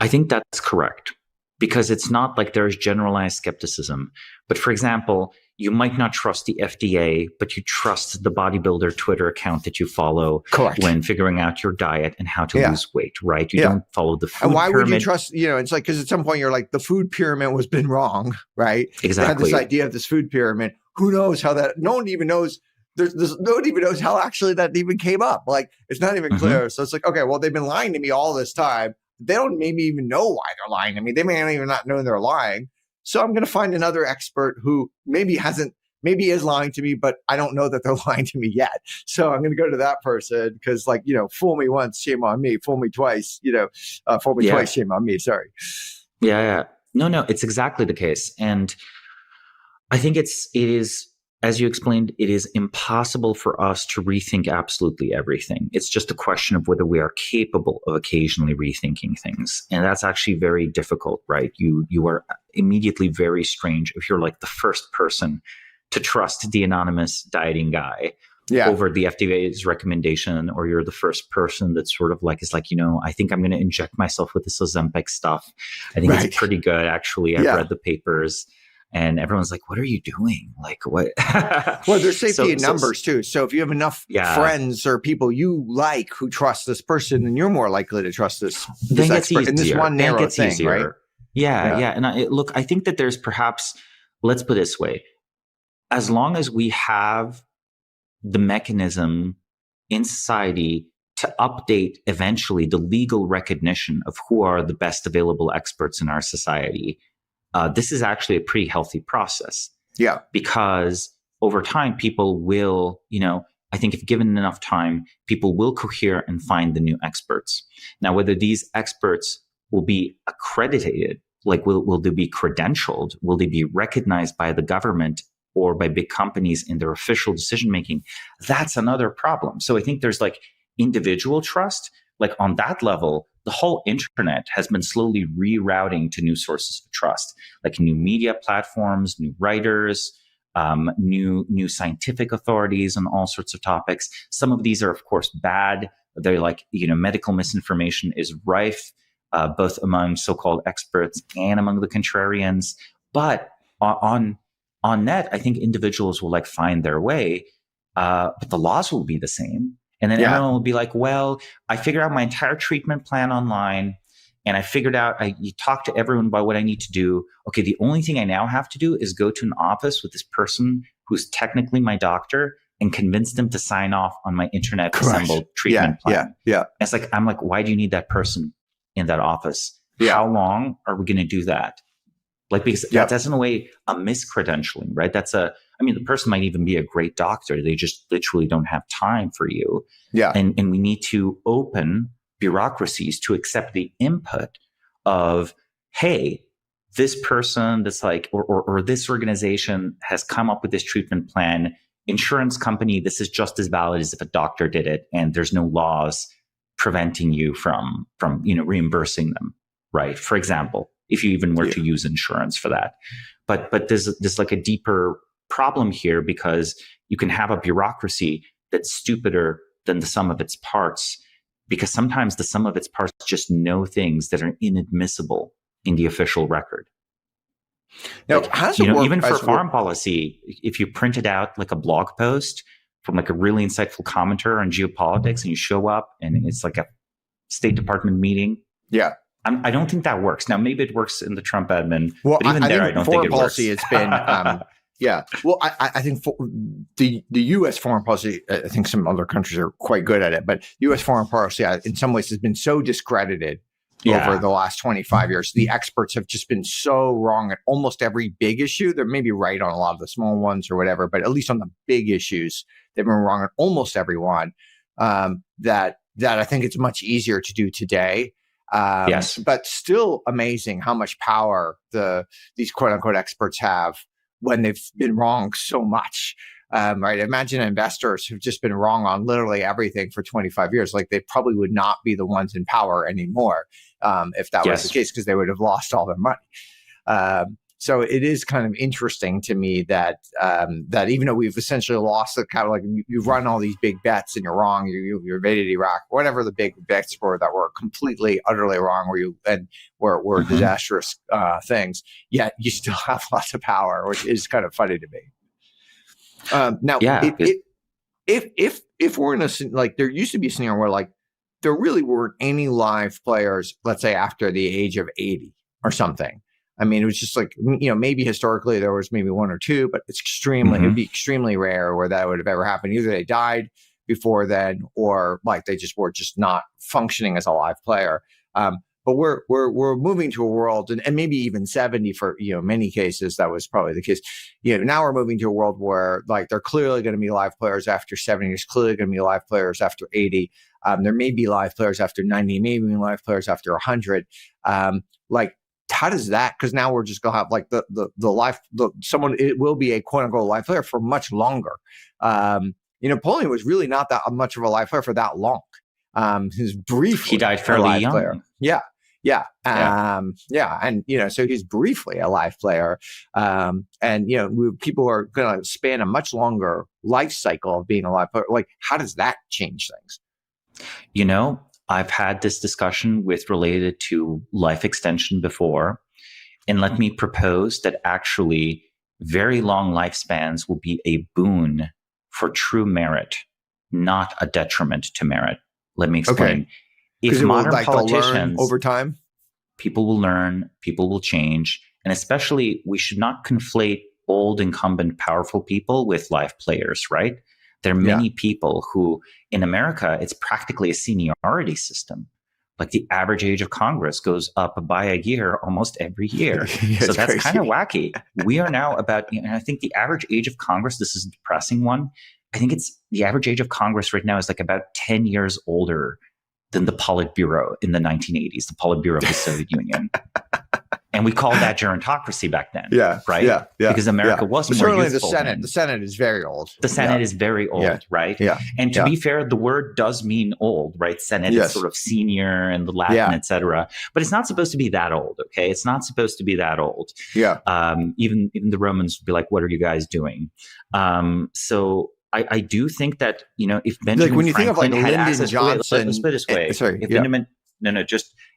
I think that's correct, because it's not like there's generalized skepticism. But for example, you might not trust the FDA, but you trust the bodybuilder Twitter account that you follow. Correct. When figuring out your diet and how to lose weight, right? You don't follow the food pyramid. And why pyramid. would you trust, it's like, because at some point you're like, the food pyramid has been wrong, right? Exactly. They had this idea of this food pyramid. Who knows how that, no one even knows. No one even knows how actually that even came up. Like, it's not even clear. So it's like, okay, well, they've been lying to me all this time. They don't maybe even know why they're lying to me. They may not even know they're lying. So I'm going to find another expert who maybe is lying to me, but I don't know that they're lying to me yet. So I'm going to go to that person because, like, fool me once, shame on me. Fool me twice, fool me twice, shame on me. Sorry. Yeah. No, it's exactly the case. And I think it is, as you explained, it is impossible for us to rethink absolutely everything. It's just a question of whether we are capable of occasionally rethinking things. And that's actually very difficult, right? You are immediately very strange if you're like the first person to trust the anonymous dieting guy over the FDA's recommendation, or you're the first person that sort of like is like, I think I'm going to inject myself with this Ozempic stuff. I think it's pretty good, actually. I've read the papers. And everyone's like, what are you doing? Like, what? Well, there's safety in numbers too. So if you have enough friends or people you like who trust this person, then you're more likely to trust this expert in this one narrow thing, right? Yeah. And I think that there's perhaps, let's put it this way, as long as we have the mechanism in society to update eventually the legal recognition of who are the best available experts in our society, this is actually a pretty healthy process. Yeah. Because over time, people will, I think if given enough time, people will cohere and find the new experts. Now, whether these experts will be accredited, like will they be credentialed? Will they be recognized by the government or by big companies in their official decision-making? That's another problem. So I think there's like individual trust, like on that level, the whole internet has been slowly rerouting to new sources of trust, like new media platforms, new writers, new scientific authorities on all sorts of topics. Some of these are, of course, bad. They're like, medical misinformation is rife, both among so-called experts and among the contrarians. But on net, I think individuals will like find their way, but the laws will be the same. And then everyone will be like, well, I figured out my entire treatment plan online, and I figured out, you talk to everyone about what I need to do. Okay, the only thing I now have to do is go to an office with this person who's technically my doctor and convince them to sign off on my internet assembled treatment plan. Yeah. And it's like, I'm like, why do you need that person in that office? How long are we going to do that? Like, because that's in a way a miscredentialing, right? The person might even be a great doctor. They just literally don't have time for you. Yeah. And we need to open bureaucracies to accept the input of, hey, this person that's like, or this organization has come up with this treatment plan. Insurance company, this is just as valid as if a doctor did it, and there's no laws preventing you from reimbursing them, right? For example, if you even were to use insurance for that. But there's like a deeper problem here, because you can have a bureaucracy that's stupider than the sum of its parts, because sometimes the sum of its parts just know things that are inadmissible in the official record. Now, how does it work? Even for foreign policy, if you printed out like a blog post from like a really insightful commenter on geopolitics and you show up and it's like a State Department meeting. Yeah. I don't think that works. Now, maybe it works in the Trump admin, well, but even I don't think it policy, works. It's been, yeah. Well, I think the U.S. foreign policy, I think some other countries are quite good at it, but U.S. foreign policy in some ways has been so discredited over the last 25 years. The experts have just been so wrong at almost every big issue. They're maybe right on a lot of the small ones or whatever, but at least on the big issues, they've been wrong on almost every one. That I think it's much easier to do today. Yes, but still amazing how much power these quote unquote experts have when they've been wrong so much. Right? Imagine investors who've just been wrong on literally everything for 25 years. Like they probably would not be the ones in power anymore if that was the case, because they would have lost all their money. So it is kind of interesting to me that that even though we've essentially lost the kind of like you run all these big bets and you're wrong, you invaded Iraq, whatever the big bets were that were completely, utterly wrong, were disastrous things, yet you still have lots of power, which is kind of funny to me. Now, if we're in a, like, there used to be a scenario where like there really weren't any live players, let's say after the age of 80 or something. I mean, it was just like, maybe historically there was maybe one or two, but it's it'd be extremely rare where that would have ever happened. Either they died before then, or like they just were just not functioning as a live player. But we're moving to a world, and maybe even 70 for many cases that was probably the case. Now we're moving to a world where like they're clearly going to be live players after 70. There's clearly going to be live players after 80. There may be live players after 90. Maybe live players after 100. How does that? Because now we're just gonna have like the life. It will be a quote unquote live player for much longer. Napoleon was really not that much of a live player for that long. He's briefly he died fairly young. Player. Yeah. And so he's briefly a live player. People are going to span a much longer life cycle of being a live player. Like, how does that change things? I've had this discussion related to life extension before, and let me propose that actually very long lifespans will be a boon for true merit, not a detriment to merit. Let me explain. Okay. If modern politicians, over time, people will learn, people will change, and especially we should not conflate old, incumbent, powerful people with live players, right? There are many people who, in America, it's practically a seniority system. Like the average age of Congress goes up by a year almost every year. So that's kind of wacky. We are now and I think the average age of Congress, this is a depressing one. I think it's the average age of Congress right now is like about 10 years older than the Politburo in the 1980s, the Politburo of the Soviet Union. And we called that gerontocracy back then. Right? Yeah. Because America was more certainly youthful. The Senate is very old. The Senate is very old, right? Yeah. And to be fair, the word does mean old, right? Senate is sort of senior and the Latin, et cetera. But it's not supposed to be that old, okay? It's not supposed to be that old. Yeah. Even the Romans would be like, what are you guys doing? So I do think that, if Benjamin when you Franklin think of like had Lyndon access, Johnson, let's put it this way.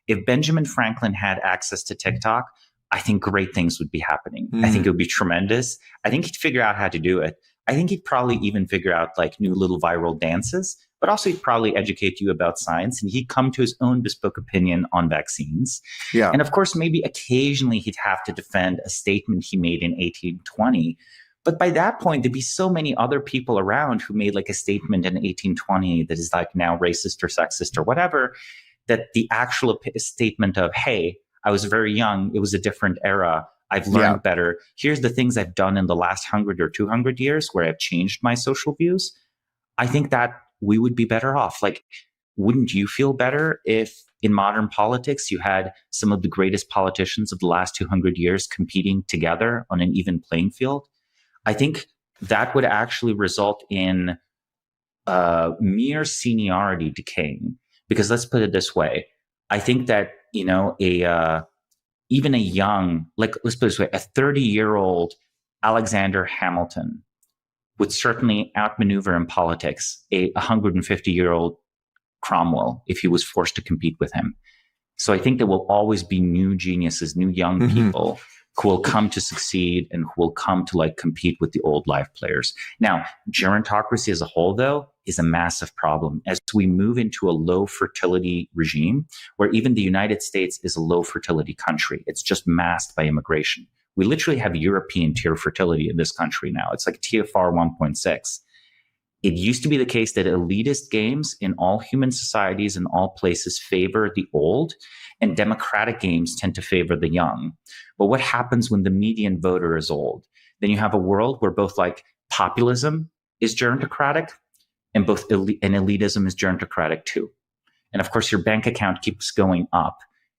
If Benjamin Franklin had access to TikTok, I think great things would be happening. I think it would be tremendous. I think he'd figure out how to do it. I think he'd probably even figure out like new little viral dances, but also he'd probably educate you about science, and he'd come to his own bespoke opinion on vaccines. Yeah. And of course, maybe occasionally he'd have to defend a statement he made in 1820. But by that point, there'd be so many other people around who made like a statement in 1820 that is like now racist or sexist or whatever, that the actual statement of, hey, I was very young, it was a different era, I've learned better, here's the things I've done in the last 100 or 200 years where I've changed my social views, I think that we would be better off. Like, wouldn't you feel better if in modern politics you had some of the greatest politicians of the last 200 years competing together on an even playing field? I think that would actually result in mere seniority decaying. Because let's put it this way, I think that, even a young, like, let's put it this way, a 30-year-old Alexander Hamilton would certainly outmaneuver in politics a 150-year-old Cromwell if he was forced to compete with him. So I think there will always be new geniuses, new young people who will come to succeed and who will come to like compete with the old life players. Now, gerontocracy as a whole, though, is a massive problem as we move into a low fertility regime where even the United States is a low fertility country. It's just masked by immigration. We literally have European tier fertility in this country now. It's like TFR 1.6. It used to be the case that elitist games in all human societies in all places favor the old, and democratic games tend to favor the young. But what happens when the median voter is old? Then you have a world where both like populism is gerontocratic and both and elitism is gerontocratic too. And of course, your bank account keeps going up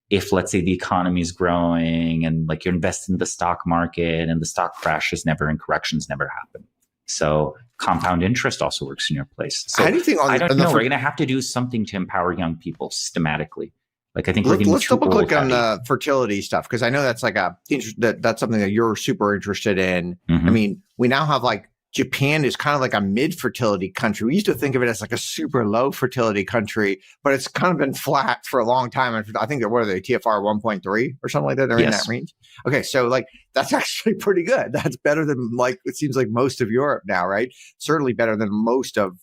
if, let's say, the economy is growing and like you're invested in the stock market and the stock crashes never and corrections never happen. So compound interest also works in your place. So anything on I don't know. We're going to have to do something to empower young people systematically. Like I think let's double click on the fertility stuff, because I know that's like that's something that you're super interested in. Mm-hmm. I mean, we now have like Japan is kind of like a mid-fertility country. We used to think of it as like a super low fertility country, but it's kind of been flat for a long time. I think what are they, TFR 1.3 or something like that? They're in that range. Okay, so like that's actually pretty good. That's better than like it seems like most of Europe now, right? Certainly better than most of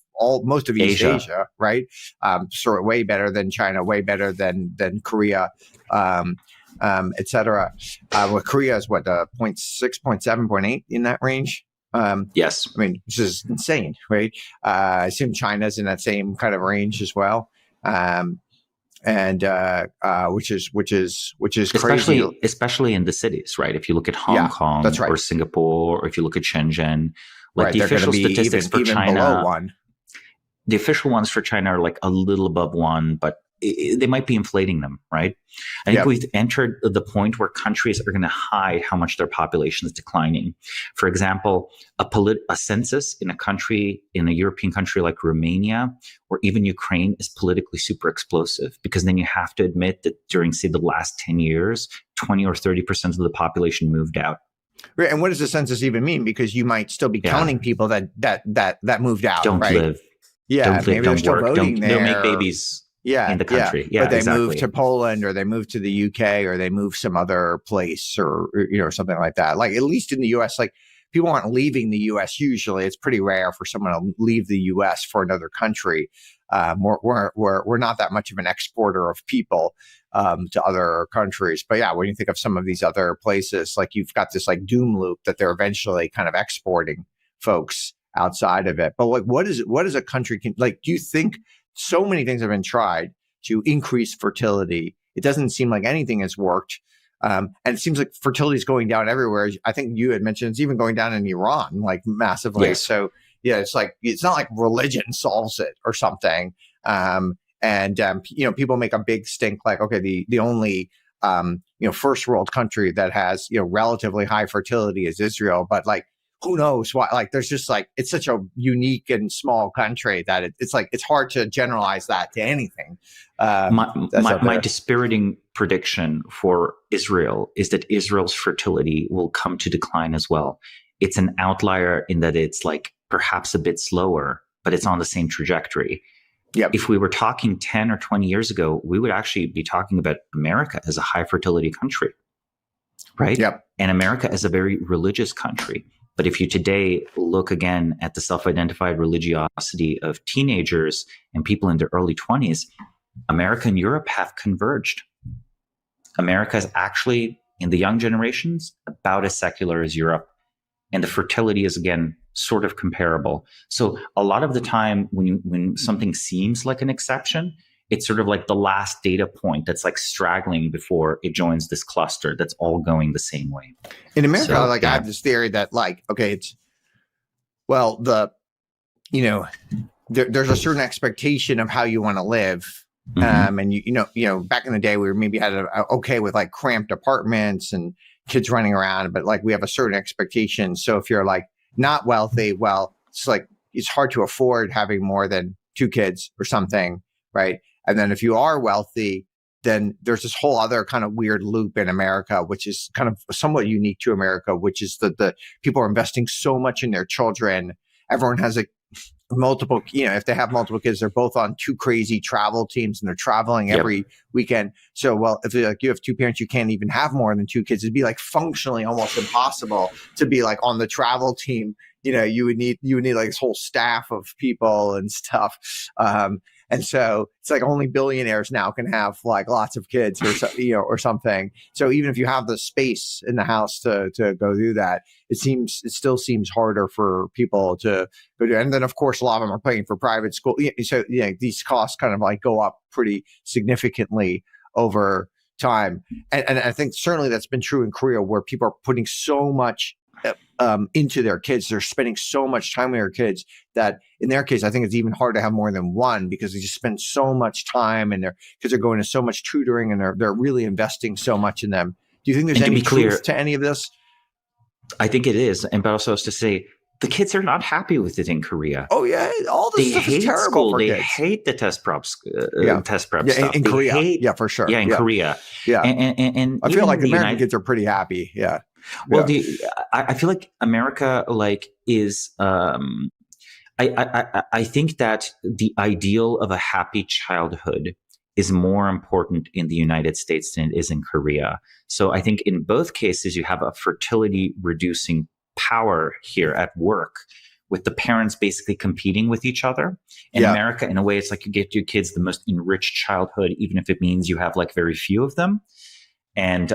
East Asia, right? Sort of way better than China, way better than Korea, et cetera. Well, Korea is what 0.6, 0.7, 0.8 in that range. Yes, I mean, this is insane, right? I assume China's in that same kind of range as well, which is crazy, especially in the cities, right? If you look at Hong Kong or Singapore, or if you look at Shenzhen, like the official statistics for China, below 1. The official ones for China are like a little above 1, but they might be inflating them, right? I think we've entered the point where countries are going to hide how much their population is declining. For example, a census in a European country like Romania or even Ukraine is politically super explosive, because then you have to admit that during, say, the last 10 years, 20 or 30% of the population moved out. Right. And what does the census even mean? Because you might still be counting people that moved out. Don't live. Yeah. Don't live, don't work. Don't make babies. In the country. But they move to Poland, or they move to the UK, or they move some other place, or something like that. Like at least in the US, like people aren't leaving the US usually. It's pretty rare for someone to leave the US for another country. We're not that much of an exporter of people to other countries. But yeah, when you think of some of these other places, like you've got this like doom loop that they're eventually kind of exporting folks outside of it. But like, what is a country can like? Do you think? So many things have been tried to increase fertility. It doesn't seem like anything has worked. And it seems like fertility is going down everywhere. I think you had mentioned it's even going down in Iran, like massively. Yes. So yeah, it's not like religion solves it or something. People make a big stink like, okay, the only, first world country that has, relatively high fertility is Israel. But like, who knows why? Like, there's just like, it's such a unique and small country that it's like, it's hard to generalize that to anything. My dispiriting prediction for Israel is that Israel's fertility will come to decline as well. It's an outlier in that it's like perhaps a bit slower, but it's on the same trajectory. Yep. If we were talking 10 or 20 years ago, we would actually be talking about America as a high fertility country, right? Yep. And America as a very religious country. But if you today look again at the self-identified religiosity of teenagers and people in their early 20s, America and Europe have converged. America is actually, in the young generations, about as secular as Europe. And the fertility is, again, sort of comparable. So a lot of the time when something seems like an exception, it's sort of like the last data point that's like straggling before it joins this cluster that's all going the same way. In America, I have this theory that like, okay, there's a certain expectation of how you want to live. Mm-hmm. And back in the day, we maybe had okay with like cramped apartments and kids running around, but like we have a certain expectation. So if you're like not wealthy, well, it's like, it's hard to afford having more than 2 kids or something. Right. And then if you are wealthy, then there's this whole other kind of weird loop in America, which is kind of somewhat unique to America, which is that the people are investing so much in their children. Everyone has multiple, if they have multiple kids, they're both on two crazy travel teams and they're traveling every weekend. So, well, if you have two parents, you can't even have more than two kids. It'd be like functionally almost impossible to be like on the travel team. You would need like this whole staff of people and stuff. And so it's like only billionaires now can have like lots of kids or something. So even if you have the space in the house to go do that, it still seems harder for people to go do. And then of course, a lot of them are paying for private school. So these costs kind of like go up pretty significantly over time. And I think certainly that's been true in Korea, where people are putting so much into their kids. They're spending so much time with their kids that in their case, I think it's even hard to have more than one, because they just spend so much time and because they're going to so much tutoring and they're really investing so much in them. Do you think there's any truth to any of this? I think it is. And but also to say, the kids are not happy with it in Korea. Oh yeah, all this stuff is terrible school. for they kids. hate the test prep stuff. In Korea, for sure. Yeah, in Korea. Yeah, and I feel like the American kids are pretty happy. Yeah. Well, I feel like America is. I think that the ideal of a happy childhood is more important in the United States than it is in Korea. So I think in both cases, you have a fertility reducing power here at work, with the parents basically competing with each other. In America, in a way, it's like you get your kids the most enriched childhood, even if it means you have like very few of them. And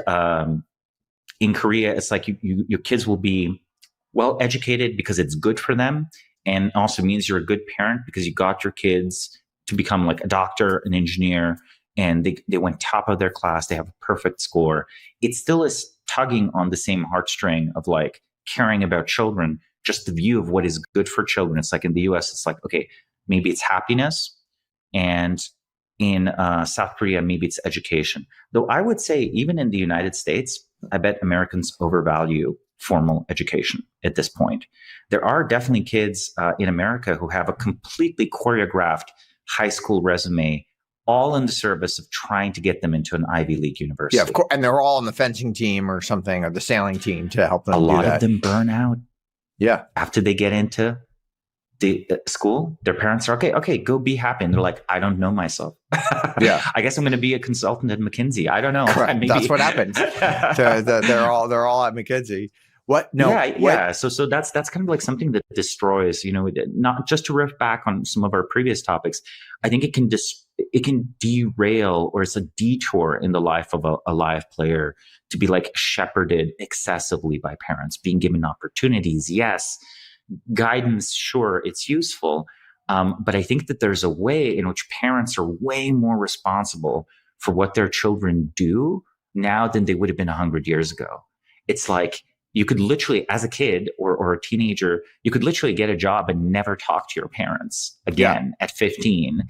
in Korea, it's like your kids will be well educated because it's good for them, and also means you're a good parent because you got your kids to become like a doctor, an engineer, and they went top of their class. They have a perfect score. It still is tugging on the same heartstring of like caring about children, just the view of what is good for children. It's like in the US, it's like, okay, maybe it's happiness. And in South Korea, maybe it's education. Though I would say even in the United States, I bet Americans overvalue formal education at this point. There are definitely kids in America who have a completely choreographed high school resume, all in the service of trying to get them into an Ivy League university. Yeah, of course. And they're all on the fencing team or something, or the sailing team to help them. A lot of them burn out. Yeah. After they get into the school, their parents are okay, go be happy. And they're like, I don't know myself. Yeah. I guess I'm going to be a consultant at McKinsey. I don't know. Maybe. That's what happens. They're all at McKinsey. What? No. Yeah. So that's kind of like something that destroys, not just to riff back on some of our previous topics. I think it can derail, or it's a detour in the life of a live player to be like shepherded excessively by parents, being given opportunities. Yes. Guidance. Sure. It's useful. But I think that there's a way in which parents are way more responsible for what their children do now than they would have been 100 years ago. It's like, you could literally, as a kid or a teenager, you could literally get a job and never talk to your parents again at 15.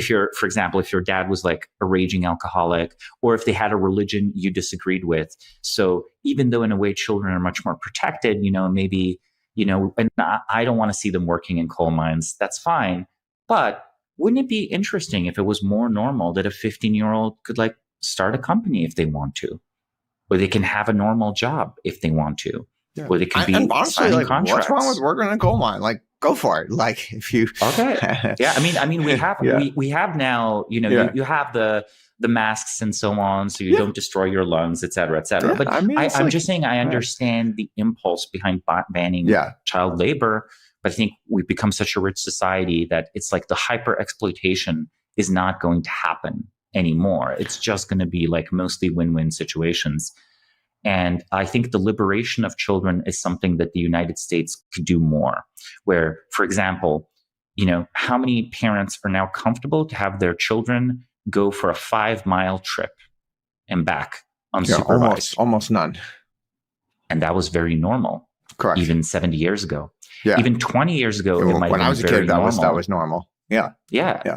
For example, if your dad was like a raging alcoholic, or if they had a religion you disagreed with. So even though in a way children are much more protected, maybe, and I don't want to see them working in coal mines. That's fine. But wouldn't it be interesting if it was more normal that a 15-year-old could like start a company if they want to? Or they can have a normal job if they want to. Yeah. Or they can be honestly, like, contracts. What's wrong with working in a coal mine? Like, go for it. Like, if you okay, yeah. I mean, we have we have now. You have the masks and so on, so you don't destroy your lungs, et cetera, et cetera. Yeah, but I'm just saying, I understand the impulse behind banning child labor, but I think we've become such a rich society that it's like the hyper exploitation is not going to happen anymore. It's just going to be like mostly win-win situations. And I think the liberation of children is something that the United States could do more, where, for example, how many parents are now comfortable to have their children go for a 5-mile trip and back unsupervised? Almost none. And that was very normal. Correct. Even 70 years ago. Yeah. Even 20 years ago, it might have been very normal. When I was a kid, that was normal. Yeah,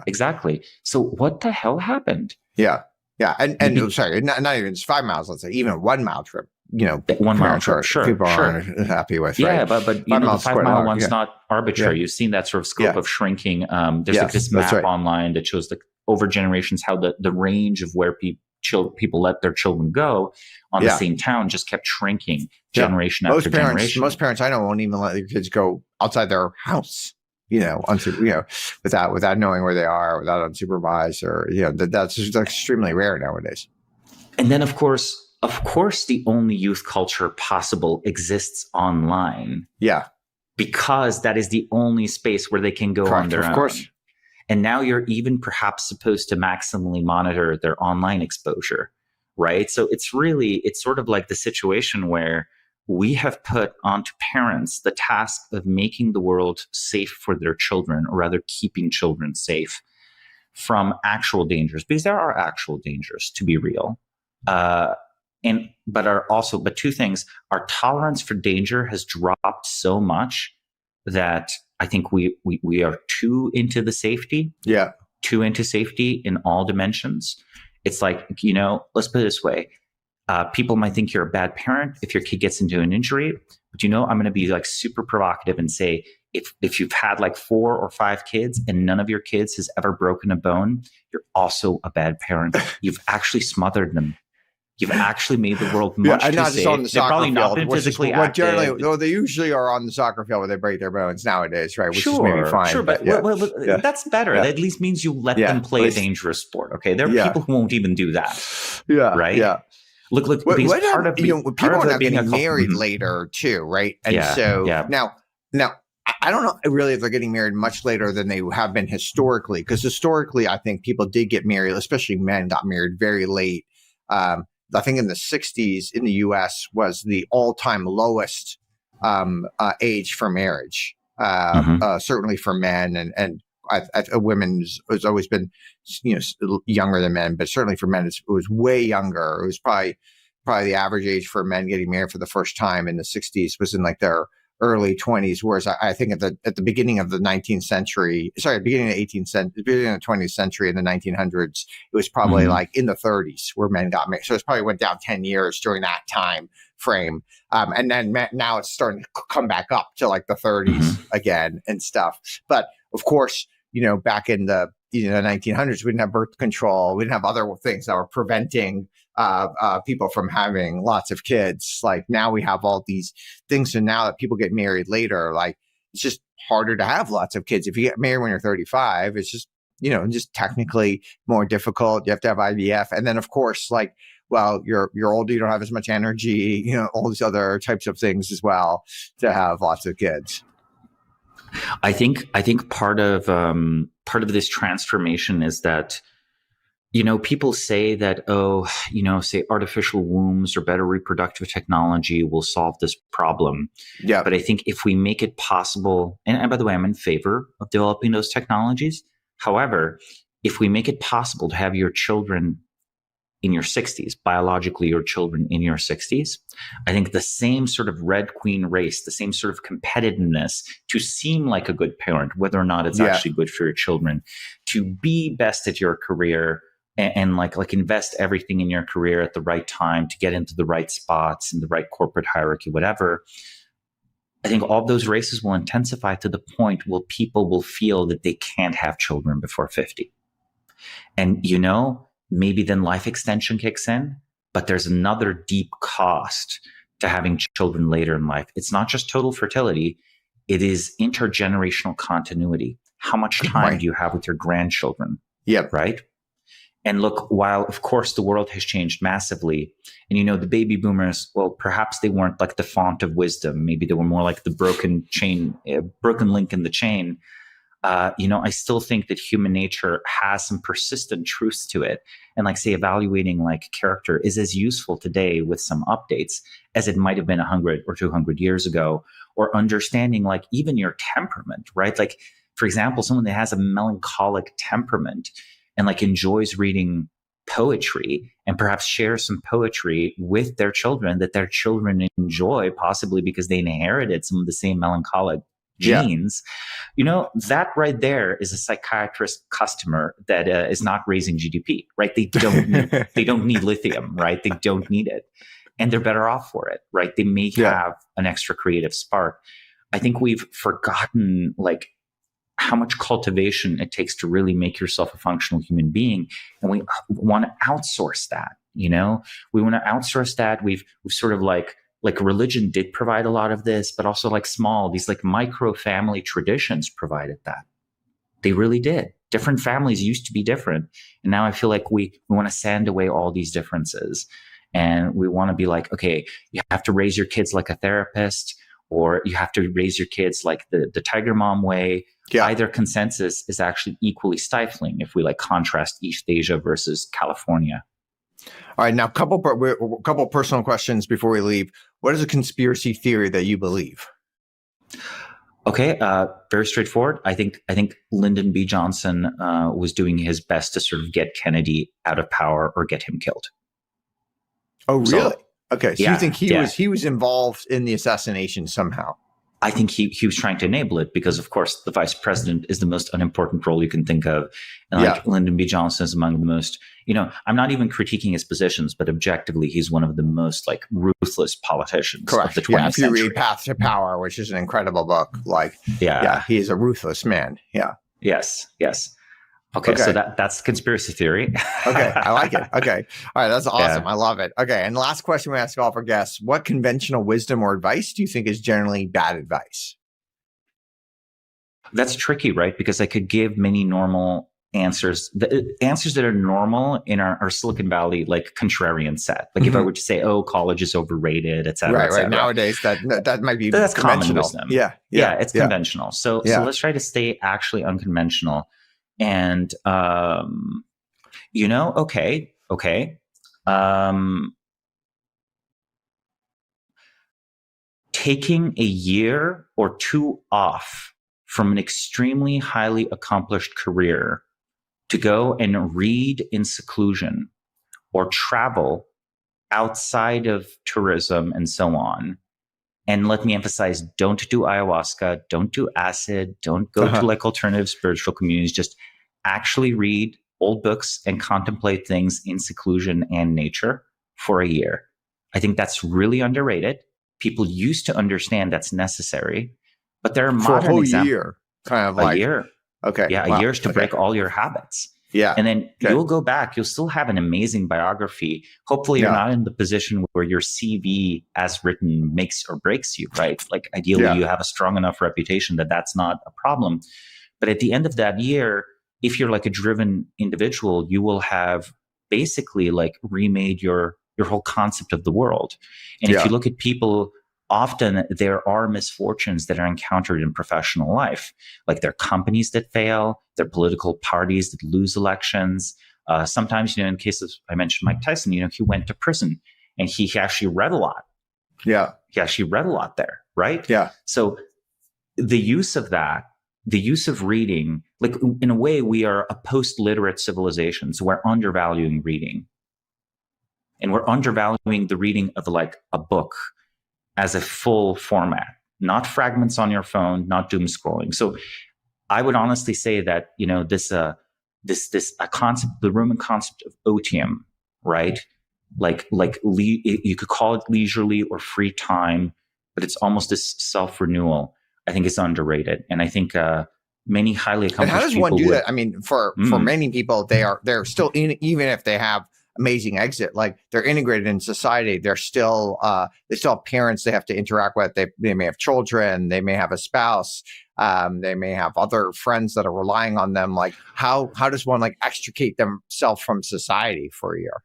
exactly. So what the hell happened? Yeah. And sorry, not even just 5 miles, let's say, even a 1 mile trip, 1 mile trip, sure. People aren't happy with, yeah, right? but the 5-mile one's not arbitrary. Yeah. You've seen that sort of scope of shrinking. There's like this map online that shows over generations how the range of where people let their children go on the same town just kept shrinking generation after generation. Most parents I know won't even let their kids go outside their house. without knowing where they are, without unsupervised, or that's just extremely rare nowadays. And then, of course, the only youth culture possible exists online. Yeah, because that is the only space where they can go on their own. Of course. And now you're even perhaps supposed to maximally monitor their online exposure, right? So it's sort of like the situation where we have put onto parents the task of making the world safe for their children, or rather keeping children safe from actual dangers, because there are actual dangers, to be real. But two things: our tolerance for danger has dropped so much that I think we are too into the safety. Yeah. Too into safety in all dimensions. It's like, let's put it this way. People might think you're a bad parent if your kid gets into an injury, but I'm going to be like super provocative and say, if you've had like 4 or 5 kids and none of your kids has ever broken a bone, you're also a bad parent. You've actually smothered them. You've actually made the world much too safe. On the They've probably not been physically active. Generally, they usually are on the soccer field where they break their bones nowadays, right? Which is maybe fine. Sure, but that's better. That at least means you let them play a dangerous sport. Okay, there are people who won't even do that. Yeah, right. Yeah. Look. People are now getting married later too, right? And now. I don't know really if they're getting married much later than they have been historically, because historically, I think people did get married, especially men got married very late. I think in the 60s in the U.S. was the all-time lowest age for marriage, certainly for men, and women has always been younger than men, but certainly for men it was way younger. It was probably the average age for men getting married for the first time in the 60s was in like their early 20s, whereas I think at the beginning of the 19th century, beginning of the 18th century, beginning of the 20th century in the 1900s, it was probably like in the 30s where men got married. So it probably went down 10 years during that time frame. And then now it's starting to come back up to like the 30s again and stuff. But of course, back in the 1900s, we didn't have birth control. We didn't have other things that were preventing people from having lots of kids. Like now we have all these things. And now that people get married later, like it's just harder to have lots of kids. If you get married when you're 35, it's just, just technically more difficult. You have to have IVF. And then of course, like, well, you're older, you don't have as much energy, all these other types of things as well to have lots of kids. I think part of this transformation is that, people say that, say artificial wombs or better reproductive technology will solve this problem. Yeah. But I think if we make it possible, and by the way, I'm in favor of developing those technologies. However, if we make it possible to have your children in your 60s, biologically your children in your 60s, I think the same sort of red queen race, the same sort of competitiveness to seem like a good parent, whether or not it's actually good for your children, to be best at your career and like invest everything in your career at the right time to get into the right spots in the right corporate hierarchy, whatever. I think all those races will intensify to the point where people will feel that they can't have children before 50. And, maybe then life extension kicks in, but there's another deep cost to having children later in life. It's not just total fertility. It is intergenerational continuity. How much time do you have with your grandchildren? Yep. Right. And look, while of course the world has changed massively, and the baby boomers, well, perhaps they weren't like the font of wisdom. Maybe they were more like the broken link in the chain. I still think that human nature has some persistent truths to it. And like, say, evaluating like character is as useful today with some updates as it might have been 100 or 200 years ago, or understanding like even your temperament, right? Like, for example, someone that has a melancholic temperament and like enjoys reading poetry and perhaps shares some poetry with their children that their children enjoy, possibly because they inherited some of the same melancholic genes, that right there is a psychiatrist customer that is not raising GDP, right? They don't need lithium, right? They don't need it, and they're better off for it, right? They may have an extra creative spark. I think we've forgotten like how much cultivation it takes to really make yourself a functional human being, and we want to outsource that. We want to outsource that. We've sort of like like religion did provide a lot of this, but also like these like micro family traditions provided that. They really did. Different families used to be different. And now I feel like we want to sand away all these differences. And we want to be like, okay, you have to raise your kids like a therapist, or you have to raise your kids like the Tiger Mom way. Yeah. Either consensus is actually equally stifling if we like contrast East Asia versus California. All right. Now, a couple personal questions before we leave. What is a conspiracy theory that you believe? Okay, very straightforward. I think Lyndon B. Johnson was doing his best to sort of get Kennedy out of power or get him killed. Oh, really? So, okay, so you think he was involved in the assassination somehow? I think he was trying to enable it because, of course, the vice president is the most unimportant role you can think of. And like Lyndon B. Johnson is among the most, I'm not even critiquing his positions, but objectively, he's one of the most like ruthless politicians of the 20th century. If you read Path to Power, which is an incredible book, he is a ruthless man. Yeah. Yes. Okay, so that's conspiracy theory. Okay, I like it. Okay. All right, that's awesome. I love it. Okay, and the last question we ask all of our guests, what conventional wisdom or advice do you think is generally bad advice? That's tricky, right? Because I could give many normal answers. The answers that are normal in our Silicon Valley, like contrarian set. Like if I were to say, oh, college is overrated, et cetera. Right. Nowadays, that might be that's conventional. Common wisdom. Yeah, it's conventional. So let's try to stay actually unconventional. And, okay. Taking a year or two off from an extremely highly accomplished career to go and read in seclusion or travel outside of tourism and so on. And let me emphasize, don't do ayahuasca, don't do acid, don't go to like alternative spiritual communities. Just actually read old books and contemplate things in seclusion and nature for a year. I think that's really underrated. People used to understand that's necessary, but there are modern for a whole year, kind of a year. Okay. Yeah, a year is to break all your habits. Yeah. And then you'll go back, you'll still have an amazing biography. Hopefully you're not in the position where your CV as written makes or breaks you, right? Like ideally you have a strong enough reputation that that's not a problem. But at the end of that year, if you're like a driven individual, you will have basically like remade your whole concept of the world. And if you look at people, often there are misfortunes that are encountered in professional life. Like there are companies that fail, there are political parties that lose elections. Sometimes, in cases, I mentioned Mike Tyson, he went to prison and he actually read a lot. Yeah. He actually read a lot there, right? Yeah. So the use of that, the use of reading, like in a way, we are a post-literate civilization. So we're undervaluing reading. And we're undervaluing the reading of like a book as a full format, not fragments on your phone, not doom scrolling. So I would honestly say that, this concept, the Roman concept of otium, right? You could call it leisurely or free time, but it's almost this self-renewal. I think it's underrated. And I think many highly accomplished people. And how does one do that? I mean, for many people, they're still in, even if they have amazing exit, like they're integrated in society. They're still they still have parents they have to interact with. They may have children. They may have a spouse. They may have other friends that are relying on them. Like how does one like extricate themselves from society for a year?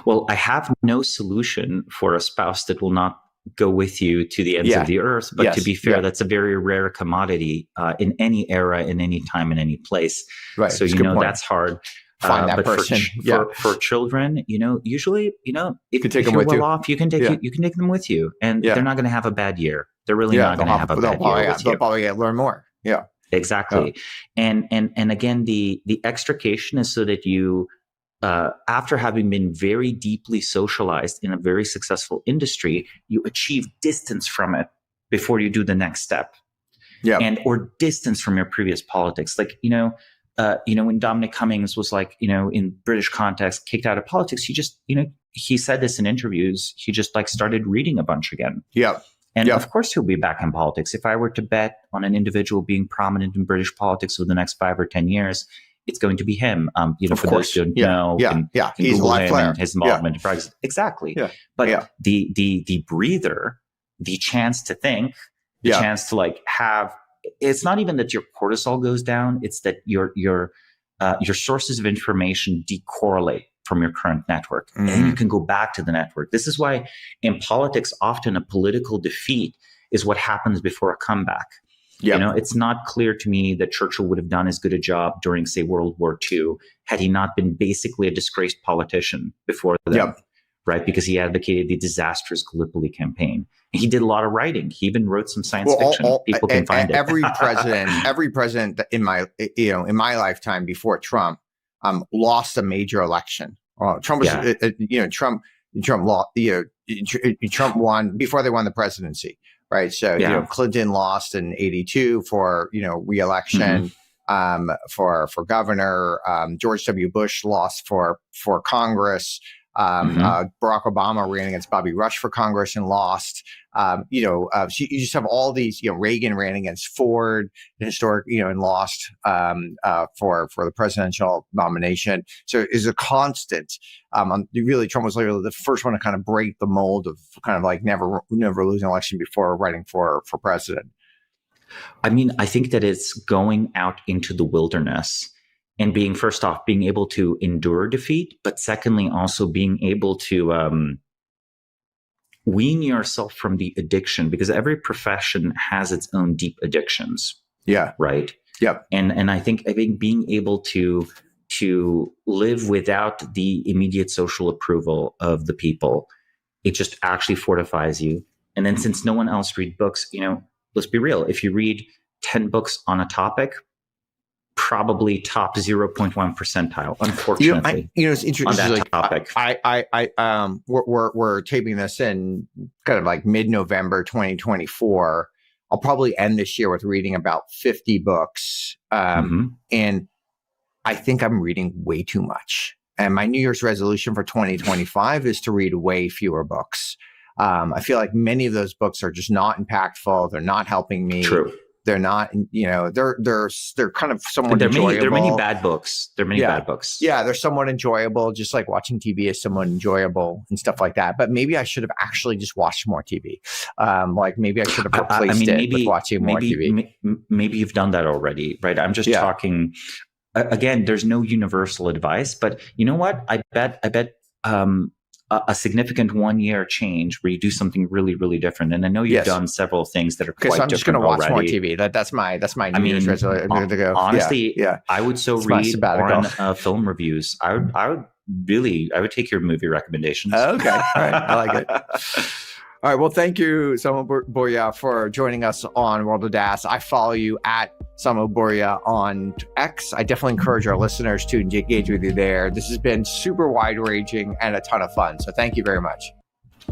Well, I have no solution for a spouse that will not go with you to the ends of the earth. But to be fair, that's a very rare commodity in any era, in any time, in any place. Right. So, that's hard. Find that but person. For children, usually, if you can take them you're with well you. Off, you can take them with you, and they're not going to have a bad year. They're really not going to have a bad year with you. They'll probably learn more. Yeah, exactly. And again, the extrication is so that you, after having been very deeply socialized in a very successful industry, you achieve distance from it before you do the next step. Yeah, or distance from your previous politics, like when Dominic Cummings was like, in British context, kicked out of politics, he just, he said this in interviews, he just like started reading a bunch again. Yeah. And of course he'll be back in politics. If I were to bet on an individual being prominent in British politics over the next 5 or 10 years, it's going to be him. Of for course. those who don't know, he's a Google live him player. and his involvement in Brexit. Exactly. But the breather, the chance to think, the chance to like have, it's not even that your cortisol goes down, it's that your sources of information decorrelate from your current network, and you can go back to the network. This is why in politics, often a political defeat is what happens before a comeback. It's not clear to me that Churchill would have done as good a job during, say, World War II had he not been basically a disgraced politician before then, right? Because he advocated the disastrous Gallipoli campaign. And he did a lot of writing. He even wrote some science fiction. People can find it. Every president in my lifetime before Trump lost a major election. Trump was, Trump lost. Trump won before they won the presidency. Right. So, Clinton lost in 1982 for, re-election, for governor. George W. Bush lost for Congress. Barack Obama ran against Bobby Rush for Congress and lost. So you just have all these, Reagan ran against Ford, and lost for the presidential nomination. So it's a constant. Really, Trump was literally the first one to kind of break the mold of kind of like never lose an election before running for president. I mean, I think that it's going out into the wilderness and being, first off, being able to endure defeat, but secondly, also being able to wean yourself from the addiction, because every profession has its own deep addictions. Yeah. Right. Yep. And I think being able to live without the immediate social approval of the people, it just actually fortifies you. And then since no one else read books, let's be real. If you read 10 books on a topic, probably top 0.1 percentile, unfortunately. It's interesting on that topic. We're taping this in kind of like mid-November 2024. I'll probably end this year with reading about 50 books. And I think I'm reading way too much. And my New Year's resolution for 2025 is to read way fewer books. I feel like many of those books are just not impactful. They're not helping me. True. They're not, they're kind of somewhat enjoyable. There are many bad books. Bad books. Yeah, they're somewhat enjoyable. Just like watching TV is somewhat enjoyable and stuff like that. But maybe I should have actually just watched more TV. Like maybe I should have replaced with watching more TV. Maybe you've done that already, right? I'm just talking. Again, there's no universal advice, but you know what? I bet a significant 1 year change where you do something really, really different. And I know you've done several things that are quite different. So I'm just going to watch more TV. That's my New Year's resolution. Honestly, I would read Auren film reviews. I would take your movie recommendations. Okay. All right. I like it. All right. Well, thank you, Samo Burja, for joining us on World of DAS. I follow you at Samo Burja on X. I definitely encourage our listeners to engage with you there. This has been super wide-ranging and a ton of fun. So thank you very much.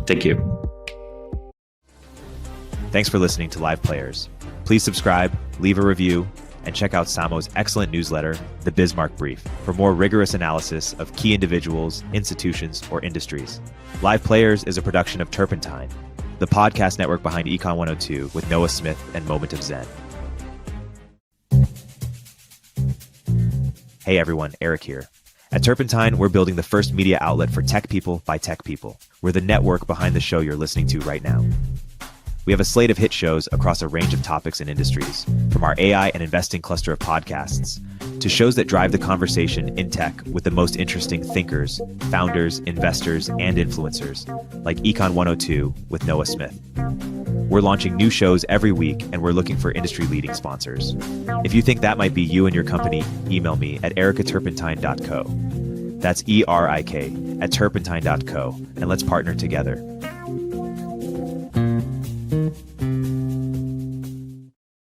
Thank you. Thanks for listening to Live Players. Please subscribe, leave a review, and check out Samo's excellent newsletter, The Bismarck Brief, for more rigorous analysis of key individuals, institutions, or industries. Live Players is a production of Turpentine, the podcast network behind Econ 102 with Noah Smith and Moment of Zen. Hey everyone, Erik here. At Turpentine, we're building the first media outlet for tech people by tech people. We're the network behind the show you're listening to right now. We have a slate of hit shows across a range of topics and industries, from our AI and investing cluster of podcasts to shows that drive the conversation in tech with the most interesting thinkers, founders, investors, and influencers, like Econ 102 with Noah Smith. We're launching new shows every week, and we're looking for industry-leading sponsors. If you think that might be you and your company, email me at eric@turpentine.co. That's ERIK at turpentine.co, and let's partner together.